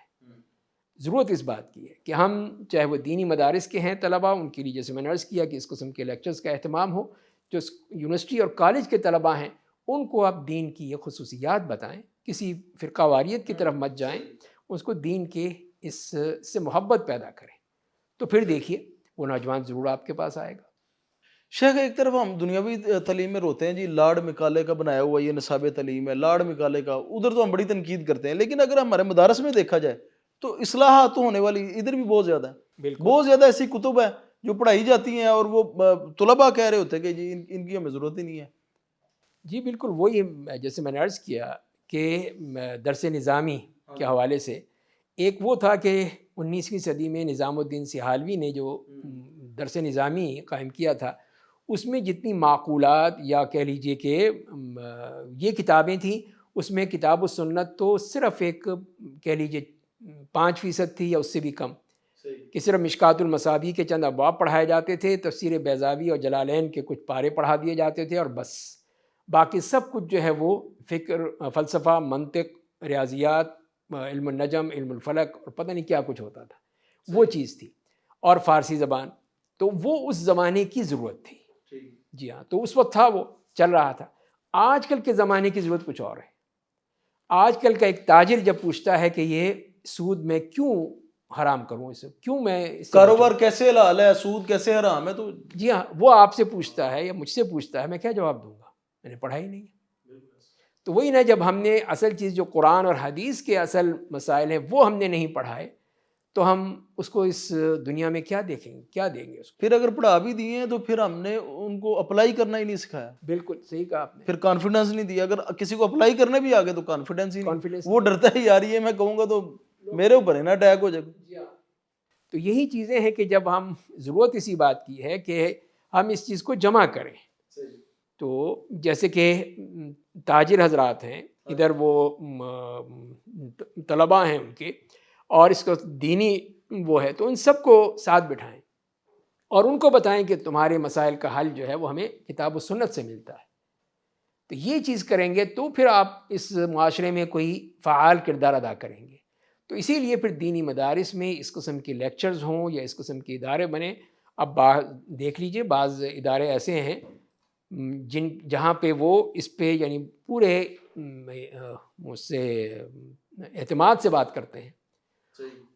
ضرورت اس بات کی ہے کہ ہم چاہے وہ دینی مدارس کے ہیں طلباء، ان کے لیے جیسے میں نے عرض کیا کہ اس قسم کے لیکچرز کا اہتمام ہو. جو یونیورسٹی اور کالج کے طلباء ہیں ان کو آپ دین کی یہ خصوصیات بتائیں، کسی فرقہ واریت کی طرف مت جائیں، اس کو دین کے اس سے محبت پیدا کریں. تو پھر دیکھیے وہ نوجوان ضرور آپ کے پاس آئے گا. شیخ ایک طرف ہم دنیاوی تعلیم میں روتے ہیں جی، لاڑ مکالے کا بنایا ہوا یہ نصاب تعلیم ہے، لاڑ مکالے کا، ادھر تو ہم بڑی تنقید کرتے ہیں. لیکن اگر ہمارے مدارس میں دیکھا جائے تو اصلاحات تو ہونے والی ادھر بھی بہت زیادہ ہے. بالکل بہت زیادہ ایسی کتب ہیں جو پڑھائی جاتی ہیں اور وہ طلباء کہہ رہے ہوتے ہیں کہ جی ان کی ہمیں ضرورت ہی نہیں ہے. جی بالکل وہی جیسے میں نے عرض کیا کہ درس نظامی کے حوالے سے ایک وہ تھا کہ 19ویں صدی میں نظام الدین سہالوی نے جو درس نظامی قائم کیا تھا، اس میں جتنی معقولات یا کہہ لیجئے کہ یہ کتابیں تھیں، اس میں کتاب السنت تو صرف ایک کہہ لیجئے 5% تھی یا اس سے بھی کم، کہ صرف مشکات المصابیح کے چند ابواب پڑھائے جاتے تھے، تفسیر بیضاوی اور جلالین کے کچھ پارے پڑھا دیے جاتے تھے اور بس. باقی سب کچھ جو ہے وہ فکر، فلسفہ، منطق، ریاضیات، علم النجم، علم الفلک اور پتہ نہیں کیا کچھ ہوتا تھا، وہ چیز تھی. اور فارسی زبان، تو وہ اس زمانے کی ضرورت تھی. جی ہاں، تو اس وقت تھا، وہ چل رہا تھا. آج کل کے زمانے کی ضرورت کچھ اور ہے. آج کل کا ایک تاجر جب پوچھتا ہے کہ یہ سود میں کیوں حرام کروں، اسے کیوں میں اس سے کاروبار کیسے حلال ہے، سود کیسے حرام ہے، تو جی ہاں وہ آپ سے پوچھتا ہے یا مجھ سے پوچھتا ہے، میں کیا جواب دوں گا؟ میں نے پڑھا ہی نہیں. تو وہی نا، جب ہم نے اصل چیز جو قرآن اور حدیث کے اصل مسائل ہیں وہ ہم نے نہیں پڑھائے تو ہم اس کو اس دنیا میں کیا دیکھیں گے، کیا دیں گے اس کو؟ پھر اگر پڑھا بھی دیے ہیں تو پھر ہم نے ان کو اپلائی کرنا ہی نہیں سکھایا. بالکل صحیح کہا آپ نے. پھر کانفیڈنس نہیں دیا. اگر کسی کو اپلائی کرنے بھی آگے تو کانفیڈنس ہی نہیں. کانفیڈنس وہ ڈرتا ہے یار یہ میں کہوں گا تو میرے اوپر ہے نا اٹیک ہو جائے. تو یہی چیزیں ہیں کہ جب ہم ضرورت اسی بات کی ہے کہ ہم اس چیز کو جمع کریں. تو جیسے کہ تاجر حضرات ہیں ادھر، وہ طلباء ہیں ان کے، اور اس کو دینی وہ ہے، تو ان سب کو ساتھ بٹھائیں اور ان کو بتائیں کہ تمہارے مسائل کا حل جو ہے وہ ہمیں کتاب و سنت سے ملتا ہے. تو یہ چیز کریں گے تو پھر آپ اس معاشرے میں کوئی فعال کردار ادا کریں گے. تو اسی لیے پھر دینی مدارس میں اس قسم کے لیکچرز ہوں یا اس قسم کے ادارے بنیں. اب دیکھ لیجئے بعض ادارے ایسے ہیں جہاں پہ وہ اس پہ یعنی پورے اس سے اعتماد سے بات کرتے ہیں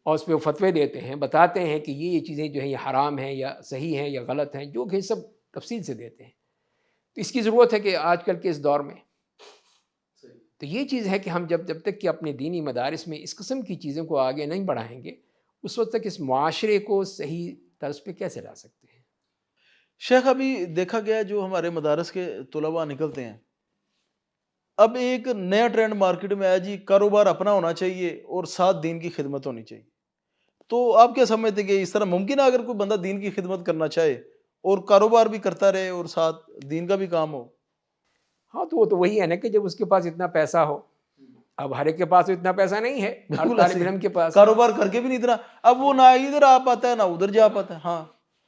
اور اس پہ وہ فتوے دیتے ہیں، بتاتے ہیں کہ یہ چیزیں جو ہیں یہ حرام ہیں یا صحیح ہیں یا غلط ہیں، جو کہ سب تفصیل سے دیتے ہیں. تو اس کی ضرورت ہے کہ آج کل کے اس دور میں تو یہ چیز ہے کہ ہم جب تک کہ اپنے دینی مدارس میں اس قسم کی چیزوں کو آگے نہیں بڑھائیں گے اس وقت تک اس معاشرے کو صحیح طرز پہ کیسے لا سکتے ہیں؟ شیخ ابھی دیکھا گیا جو ہمارے مدارس کے طلباء نکلتے ہیں، اب ایک نیا ٹرینڈ مارکیٹ میں آیا جی، کاروبار اپنا ہونا چاہیے اور ساتھ دین کی خدمت ہونی چاہیے. تو آپ کیا سمجھتے ہیں کہ اس طرح ممکن ہے اگر کوئی بندہ دین کی خدمت کرنا چاہے اور کاروبار بھی کرتا رہے اور ساتھ دین کا بھی کام ہو؟ ہاں تو وہ تو وہی ہے نا کہ جب اس کے پاس اتنا پیسہ ہو. اب ہر ایک کے پاس اتنا پیسہ نہیں ہے، ہر بالکل طالب ایسے علم کے پاس. کاروبار کر کے بھی نہیں اتنا، اب وہ نہ ادھر آ پاتا ہے نہ ادھر جا پاتا ہے. ہاں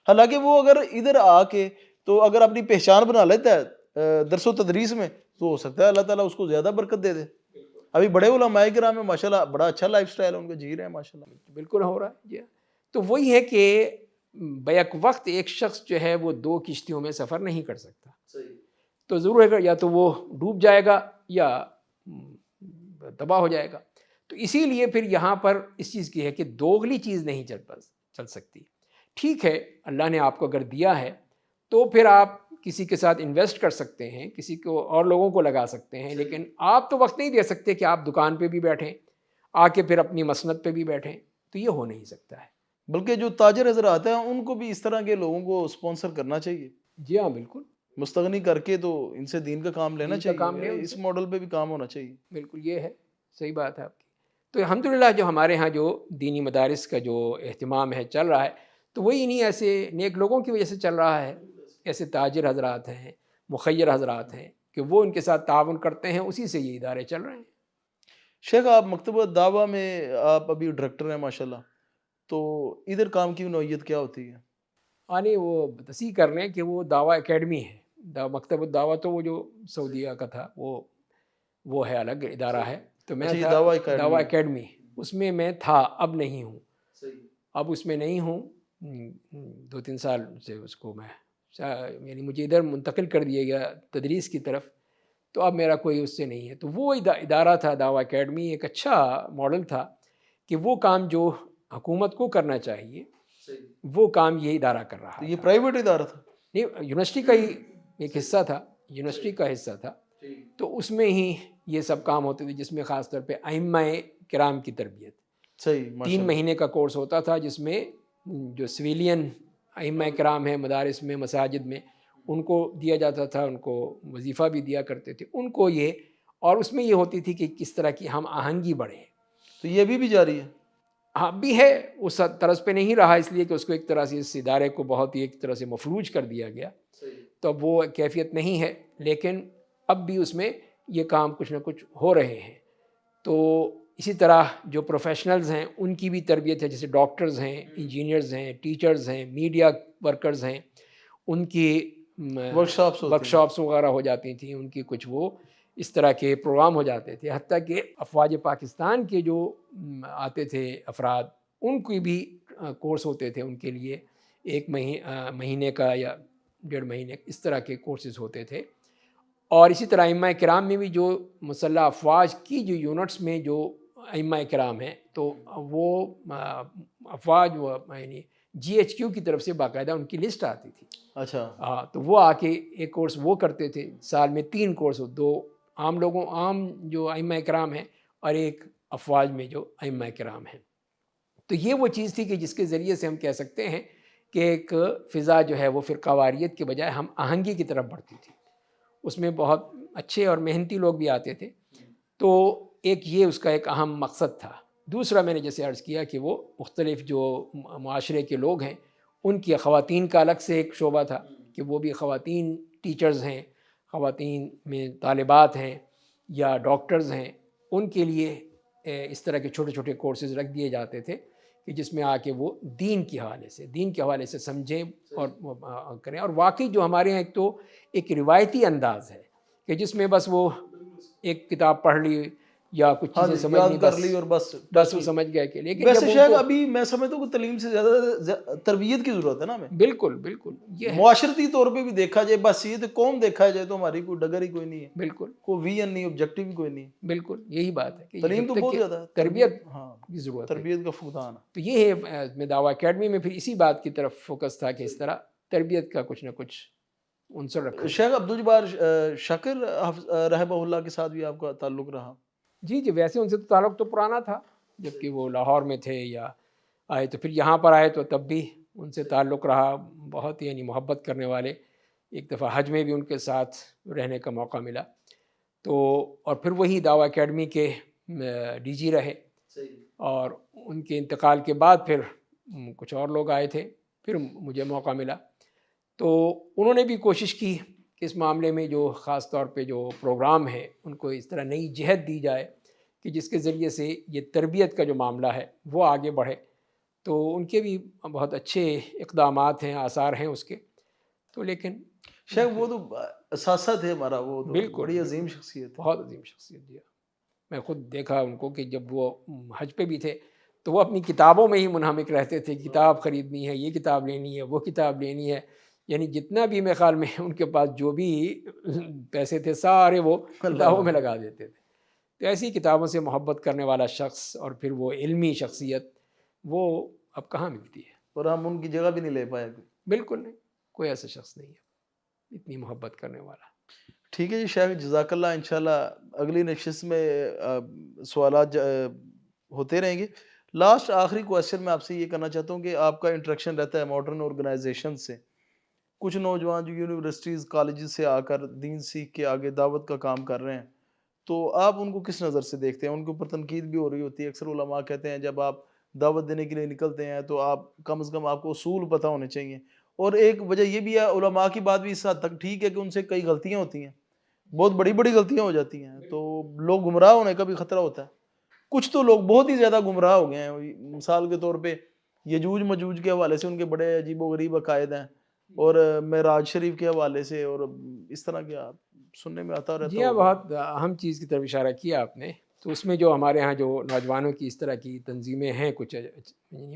حالانکہ وہ اگر ادھر آ کے تو اگر اپنی پہچان بنا لیتا ہے درس و تدریس میں تو ہو سکتا ہے اللہ تعالیٰ اس کو زیادہ برکت دے دے. ابھی بڑے علماء کرام ہیں ماشاءاللہ، بڑا اچھا لائف سٹائل ان کا جی رہے ہیں ماشاءاللہ. بالکل ہو رہا ہے جی. تو وہی ہے کہ بیک وقت ایک شخص جو ہے وہ دو کشتیوں میں سفر نہیں کر سکتا. تو ضرور ہے کہ یا تو وہ ڈوب جائے گا یا تباہ ہو جائے گا. تو اسی لیے پھر یہاں پر اس چیز کی ہے کہ دوغلی چیز نہیں چل سکتی. ٹھیک ہے اللہ نے آپ کو اگر دیا ہے تو پھر آپ کسی کے ساتھ انویسٹ کر سکتے ہیں، کسی کو اور لوگوں کو لگا سکتے ہیں، لیکن آپ تو وقت نہیں دے سکتے کہ آپ دکان پہ بھی بیٹھیں آ کے پھر اپنی مسند پہ بھی بیٹھیں. تو یہ ہو نہیں سکتا ہے. بلکہ جو تاجر حضرات ہیں ان کو بھی اس طرح کے لوگوں کو سپانسر کرنا چاہیے. جی ہاں بالکل، مستغنی کر کے تو ان سے دین کا کام لینا دین کا کام لیں چاہیے، ان اس سے. ماڈل پہ بھی کام ہونا چاہیے. بالکل یہ ہے، صحیح بات ہے آپ کی. تو الحمدللہ جو ہمارے ہاں جو دینی مدارس کا جو اہتمام ہے چل رہا ہے تو وہی نہیں ایسے نیک لوگوں کی وجہ سے چل رہا ہے. ایسے تاجر حضرات ہیں، مخیر حضرات ہیں کہ وہ ان کے ساتھ تعاون کرتے ہیں، اسی سے یہ ادارے چل رہے ہیں. شیخ آپ مکتبہ دعویٰ میں آپ ابھی ڈائریکٹر ہیں ماشاءاللہ، تو ادھر کام کی نوعیت کیا ہوتی ہے؟ یعنی وہ تصحیح کر لیں کہ وہ دعویٰ اکیڈمی ہے. مکتب الدعوہ تو وہ جو سعودیہ کا تھا وہ ہے، الگ ادارہ ہے. تو میں اچھا یہ تھا دعویٰ اکیڈمی دعویٰ ہے. اکیڈمی، اس میں میں تھا، اب نہیں ہوں. صحیح. اب اس میں نہیں ہوں. 2-3 سال سے اس کو میں یعنی مجھے ادھر منتقل کر دیا گیا تدریس کی طرف، تو اب میرا کوئی اس سے نہیں ہے. تو وہ ادارہ تھا دعویٰ اکیڈمی، ایک اچھا ماڈل تھا کہ وہ کام جو حکومت کو کرنا چاہیے وہ کام یہ ادارہ کر رہا تو یہ تھا. پرائیویٹ ادارہ تھا؟ نہیں، یونیورسٹی کا ہی ایک حصہ تھا، یونیورسٹی کا حصہ تھا. تو اس میں ہی یہ سب کام ہوتے تھے، جس میں خاص طور پہ ائمہ کرام کی تربیت. صحیح 3 ماشاءاللہ. مہینے کا کورس ہوتا تھا جس میں جو سویلین ائمہ کرام ہیں مدارس میں، مساجد میں، ان کو دیا جاتا تھا، ان کو وظیفہ بھی دیا کرتے تھے ان کو یہ. اور اس میں یہ ہوتی تھی کہ کس طرح کی ہم آہنگی بڑھیں. تو یہ بھی جاری ہے؟ ہاں بھی ہے، اس طرز پہ نہیں رہا اس لیے کہ اس کو ایک طرح سے اس ادارے کو بہت ہی ایک طرح سے مفلوج کر دیا گیا. تو اب وہ کیفیت نہیں ہے، لیکن اب بھی اس میں یہ کام کچھ نہ کچھ ہو رہے ہیں. تو اسی طرح جو پروفیشنلز ہیں ان کی بھی تربیت ہے، جیسے ڈاکٹرز ہیں، انجینئرز ہیں، ٹیچرز ہیں، میڈیا ورکرز ہیں، ان کی ورکشاپس وغیرہ ہو جاتی تھیں، ان کی کچھ وہ اس طرح کے پروگرام ہو جاتے تھے. حتیٰ کہ افواج پاکستان کے جو آتے تھے افراد ان کی بھی کورس ہوتے تھے، ان کے لیے 1 مہینے کا یا 1.5 مہینے اس طرح کے کورسز ہوتے تھے. اور اسی طرح ائمہ کرام میں بھی جو مسلح افواج کی جو یونٹس میں جو ائمہ کرام ہیں تو وہ افواج یعنی GHQ کی طرف سے باقاعدہ ان کی لسٹ آتی تھی. اچھا. ہاں تو وہ آ کے ایک کورس وہ کرتے تھے، سال میں 3 کورس، 2 عام جو ائمہ کرام ہیں اور ایک افواج میں جو ائمہ کرام ہیں. تو یہ وہ چیز تھی کہ جس کے ذریعے سے ہم کہہ سکتے ہیں کہ ایک فضا جو ہے وہ فرقہ واریت کے بجائے ہم آہنگی کی طرف بڑھتی تھی. اس میں بہت اچھے اور محنتی لوگ بھی آتے تھے. تو ایک یہ اس کا ایک اہم مقصد تھا. دوسرا میں نے جیسے عرض کیا کہ وہ مختلف جو معاشرے کے لوگ ہیں ان کی خواتین کا الگ سے ایک شعبہ تھا کہ وہ بھی خواتین ٹیچرز ہیں، خواتین میں طالبات ہیں یا ڈاکٹرز ہیں، ان کے لیے اس طرح کے چھوٹے چھوٹے کورسز رکھ دیے جاتے تھے کہ جس میں آ کے وہ دین کے حوالے سے سمجھیں اور کریں. اور واقعی جو ہمارے یہاں ایک روایتی انداز ہے کہ جس میں بس وہ ایک کتاب پڑھ لی یا کچھ چیزیں سمجھ لی، یاد کر لی اور بس وہ سمجھ گئے کہ. لیکن ویسے شاید ابھی میں سمجھتا ہوں کہ تعلیم سے زیادہ تربیت کی ضرورت ہے نا ہمیں. بالکل یہ معاشرتی طور پہ بھی دیکھا جائے، بس یہ تو قوم دیکھا جائے تو ہماری کوئی ڈگر ہی کوئی نہیں ہے، بالکل کوئی ویژن نہیں، آبجیکٹو بھی کوئی نہیں. بالکل یہی بات ہے کہ تعلیم تو بہت زیادہ تربیت ہاں کی ضرورت ہے، تربیت کا فقدان. تو یہ ہے میں دعویٰ اکیڈمی میں پھر اسی بات کی طرف فوکس تھا کہ اس طرح تربیت کا کچھ نہ کچھ عنصر رکھا جائے۔ شیخ عبدالجبار شاکر رحمہ اللہ کے ساتھ بھی آپ کا تعلق رہا؟ جی جی، ویسے ان سے تو تعلق تو پرانا تھا، جبکہ وہ لاہور میں تھے یا آئے تو پھر یہاں پر آئے تو تب بھی ان سے تعلق رہا، بہت یعنی محبت کرنے والے۔ ایک دفعہ حج میں بھی ان کے ساتھ رہنے کا موقع ملا تو، اور پھر وہی دعویٰ اکیڈمی کے ڈی جی رہے، اور ان کے انتقال کے بعد پھر کچھ اور لوگ آئے تھے، پھر مجھے موقع ملا تو انہوں نے بھی کوشش کی کہ اس معاملے میں جو خاص طور پہ جو پروگرام ہے ان کو اس طرح نئی جہت دی جائے کہ جس کے ذریعے سے یہ تربیت کا جو معاملہ ہے وہ آگے بڑھے۔ تو ان کے بھی بہت اچھے اقدامات ہیں، آثار ہیں اس کے تو، لیکن شیخ وہ تو اثاثہ تھے ہمارا، وہ تو بالکل بڑی عظیم شخصیت ہے۔ بہت عظیم شخصیت جی۔ میں خود دیکھا ان کو کہ جب وہ حج پہ بھی تھے تو وہ اپنی کتابوں میں ہی منہمک رہتے تھے، کتاب خریدنی ہے، یہ کتاب لینی ہے، وہ کتاب لینی ہے، یعنی جتنا بھی میرے خیال میں ان کے پاس جو بھی پیسے تھے سارے وہ کتابوں میں لگا دیتے تھے۔ تو ایسی کتابوں سے محبت کرنے والا شخص اور پھر وہ علمی شخصیت وہ اب کہاں ملتی ہے؟ اور ہم ان کی جگہ بھی نہیں لے پائے۔ بالکل نہیں، کوئی ایسا شخص نہیں ہے اتنی محبت کرنے والا۔ ٹھیک ہے جی شیخ، جزاک اللہ۔ انشاءاللہ اگلی نشست میں سوالات ہوتے رہیں گے۔ لاسٹ آخری کویسچن میں آپ سے یہ کرنا چاہتا ہوں کہ آپ کا انٹریکشن رہتا ہے ماڈرن آرگنائزیشن سے، کچھ نوجوان جو یونیورسٹیز کالجز سے آ کر دین سیکھ کے آگے دعوت کا کام کر رہے ہیں، تو آپ ان کو کس نظر سے دیکھتے ہیں؟ ان کے اوپر تنقید بھی ہو رہی ہوتی ہے، اکثر علماء کہتے ہیں جب آپ دعوت دینے کے لیے نکلتے ہیں تو آپ کم از کم آپ کو اصول پتہ ہونے چاہیے، اور ایک وجہ یہ بھی ہے علماء کی بات بھی اس حد تک ٹھیک ہے کہ ان سے کئی غلطیاں ہوتی ہیں، بہت بڑی بڑی غلطیاں ہو جاتی ہیں، تو لوگ گمراہ ہونے کا بھی خطرہ ہوتا ہے۔ کچھ تو لوگ بہت ہی زیادہ گمراہ ہو گئے ہیں، مثال کے طور پہ یجوج مجوج کے حوالے سے ان کے بڑے عجیب و غریب عقائد ہیں، اور معراج شریف کے حوالے سے، اور اس طرح کے آپ سننے میں آتا رہتا جی ہاں، ہوگا۔ بہت اہم چیز کی طرف اشارہ کیا آپ نے۔ تو اس میں جو ہمارے ہاں جو نوجوانوں کی اس طرح کی تنظیمیں ہیں کچھ،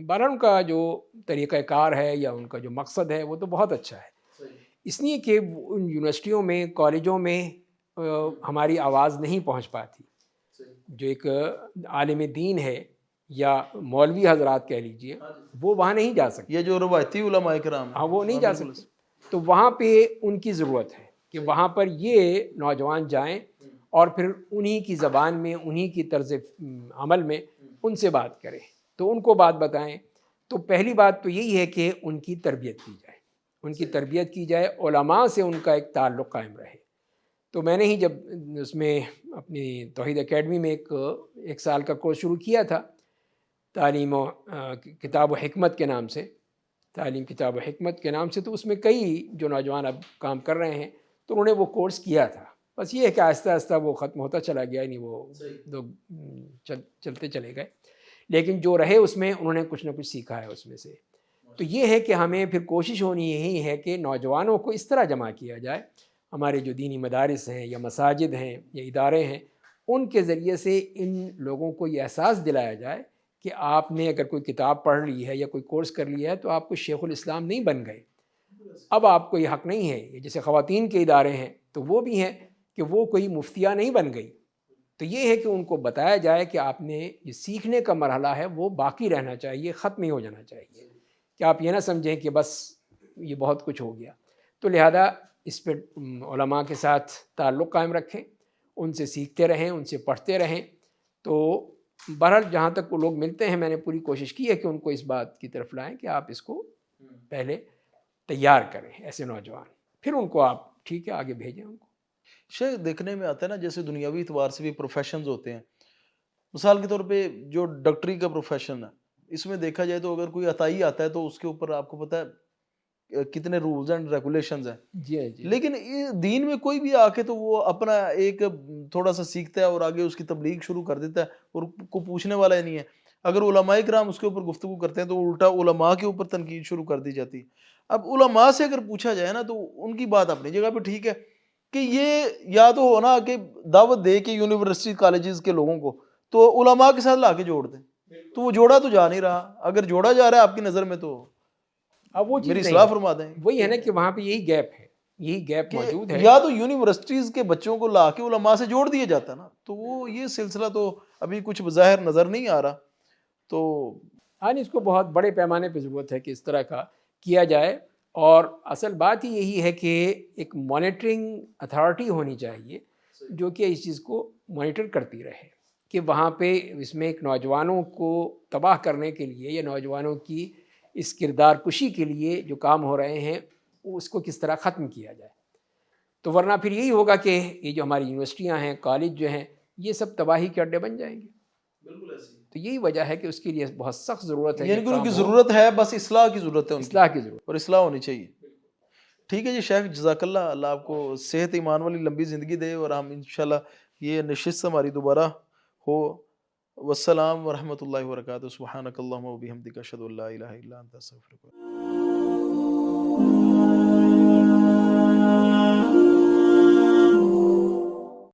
بہرحال ان کا جو طریقہ کار ہے یا ان کا جو مقصد ہے وہ تو بہت اچھا ہے، اس لیے کہ ان یونیورسٹیوں میں کالجوں میں ہماری آواز نہیں پہنچ پاتی۔ جو ایک عالم دین ہے یا مولوی حضرات کہہ لیجئے، وہ وہاں نہیں جا سکتے، یہ جو روایتی علماء کرام ہیں، ہاں وہ نہیں جا بالکل۔ سکتے۔ تو وہاں پہ ان کی ضرورت ہے کہ وہاں پر یہ نوجوان جائیں اور پھر انہی کی زبان میں، انہی کی طرز عمل میں ان سے بات کریں، تو ان کو بات بتائیں۔ تو پہلی بات تو یہی ہے کہ ان کی تربیت کی جائے، ان کی تربیت کی جائے، علماء سے ان کا ایک تعلق قائم رہے۔ تو میں نے ہی جب اس میں اپنی توحید اکیڈمی میں ایک سال کا کورس شروع کیا تھا، تعلیم و کتاب و حکمت کے نام سے، تعلیم کتاب و حکمت کے نام سے، تو اس میں کئی جو نوجوان اب کام کر رہے ہیں تو انہوں نے وہ کورس کیا تھا۔ بس یہ ہے کہ آہستہ آہستہ وہ ختم ہوتا چلا گیا، یعنی وہ لوگ چلتے چلے گئے، لیکن جو رہے اس میں انہوں نے کچھ نہ کچھ سیکھا ہے اس میں سے۔ تو یہ ہے کہ ہمیں پھر کوشش ہونی یہی ہے کہ نوجوانوں کو اس طرح جمع کیا جائے، ہمارے جو دینی مدارس ہیں یا مساجد ہیں یا ادارے ہیں، ان کے ذریعے سے ان لوگوں کو یہ احساس دلایا جائے کہ آپ نے اگر کوئی کتاب پڑھ لی ہے یا کوئی کورس کر لیا ہے تو آپ کو شیخ الاسلام نہیں بن گئے، اب آپ کو یہ حق نہیں ہے۔ جیسے خواتین کے ادارے ہیں تو وہ بھی ہیں کہ وہ کوئی مفتیہ نہیں بن گئی، تو یہ ہے کہ ان کو بتایا جائے کہ آپ نے یہ سیکھنے کا مرحلہ ہے وہ باقی رہنا چاہیے، ختم نہیں ہو جانا چاہیے، کہ آپ یہ نہ سمجھیں کہ بس یہ بہت کچھ ہو گیا۔ تو لہذا اس پہ علماء کے ساتھ تعلق قائم رکھیں، ان سے سیکھتے رہیں، ان سے پڑھتے رہیں۔ تو بہرحال جہاں تک وہ لوگ ملتے ہیں میں نے پوری کوشش کی ہے کہ ان کو اس بات کی طرف لائیں کہ آپ اس کو پہلے تیار کریں ایسے نوجوان، پھر ان کو آپ ٹھیک ہے آگے بھیجیں ان کو۔ شاید دیکھنے میں آتا ہے نا جیسے دنیاوی اعتبار سے بھی پروفیشنز ہوتے ہیں، مثال کے طور پہ جو ڈاکٹری کا پروفیشن ہے، اس میں دیکھا جائے تو اگر کوئی عطائی آتا ہے تو اس کے اوپر آپ کو پتہ ہے کتنے رولز اینڈ ریگولیشنز ہیں، جی جی، لیکن دین میں کوئی بھی آ کے تو وہ اپنا ایک تھوڑا سا سیکھتا ہے اور آگے اس کی تبلیغ شروع کر دیتا ہے اور کو پوچھنے والا ہی نہیں ہے۔ اگر علماء کرام اس کے اوپر گفتگو کرتے ہیں تو الٹا علماء کے اوپر تنقید شروع کر دی جاتی ہے۔ اب علماء سے اگر پوچھا جائے نا تو ان کی بات اپنی جگہ پہ ٹھیک ہے کہ یہ یا تو ہونا کہ دعوت دے کے یونیورسٹی کالجز کے لوگوں کو تو علماء کے ساتھ لا کے جوڑ دیں، تو وہ جوڑا تو جا نہیں رہا، اگر جوڑا جا رہا ہے آپ کی نظر میں تو اب وہ میری چیز نہیں اصلاح ہے، فرما دیں وہی ہے نا کہ وہاں پہ یہی گیپ ہے، یہی گیپ کہ موجود ہے۔ یا تو یونیورسٹیز کے بچوں کو لا کے علماء سے جوڑ دیا جاتا نا، تو وہ یہ سلسلہ تو ابھی کچھ بظاہر نظر نہیں آ رہا۔ تو ہاں، اس کو بہت بڑے پیمانے پہ ضرورت ہے کہ اس طرح کا کیا جائے، اور اصل بات ہی یہی ہے کہ ایک مانیٹرنگ اتھارٹی ہونی چاہیے جو کہ اس چیز کو مانیٹر کرتی رہے کہ وہاں پہ اس میں ایک نوجوانوں کو تباہ کرنے کے لیے یا نوجوانوں کی اس کردار کشی کے لیے جو کام ہو رہے ہیں اس کو کس طرح ختم کیا جائے. تو ورنہ پھر یہی ہوگا کہ یہ جو ہماری یونیورسٹیاں ہیں، کالج جو ہیں، یہ سب تباہی کے اڈے بن جائیں گے. بالکل ایسے ہی. تو یہی وجہ ہے کہ اس کے لیے بہت سخت ضرورت ہے یعنی کہ کہ ان کی کام ہو، ضرورت ہے، بس اصلاح کی ضرورت ہے ان کی، اصلاح کی ضرورت. اور اصلاح ہونی چاہیے. ٹھیک ہے جی شیخ، جزاک اللہ. اللہ آپ کو صحت ایمان والی لمبی زندگی دے، اور ہم انشاءاللہ یہ نشست ہماری دوبارہ ہو. والسلام ورحمۃ اللہ وبرکاتہ. سبحانک اللہم و بحمدک، اشہد ان لا الہ الا انت، استغفرک.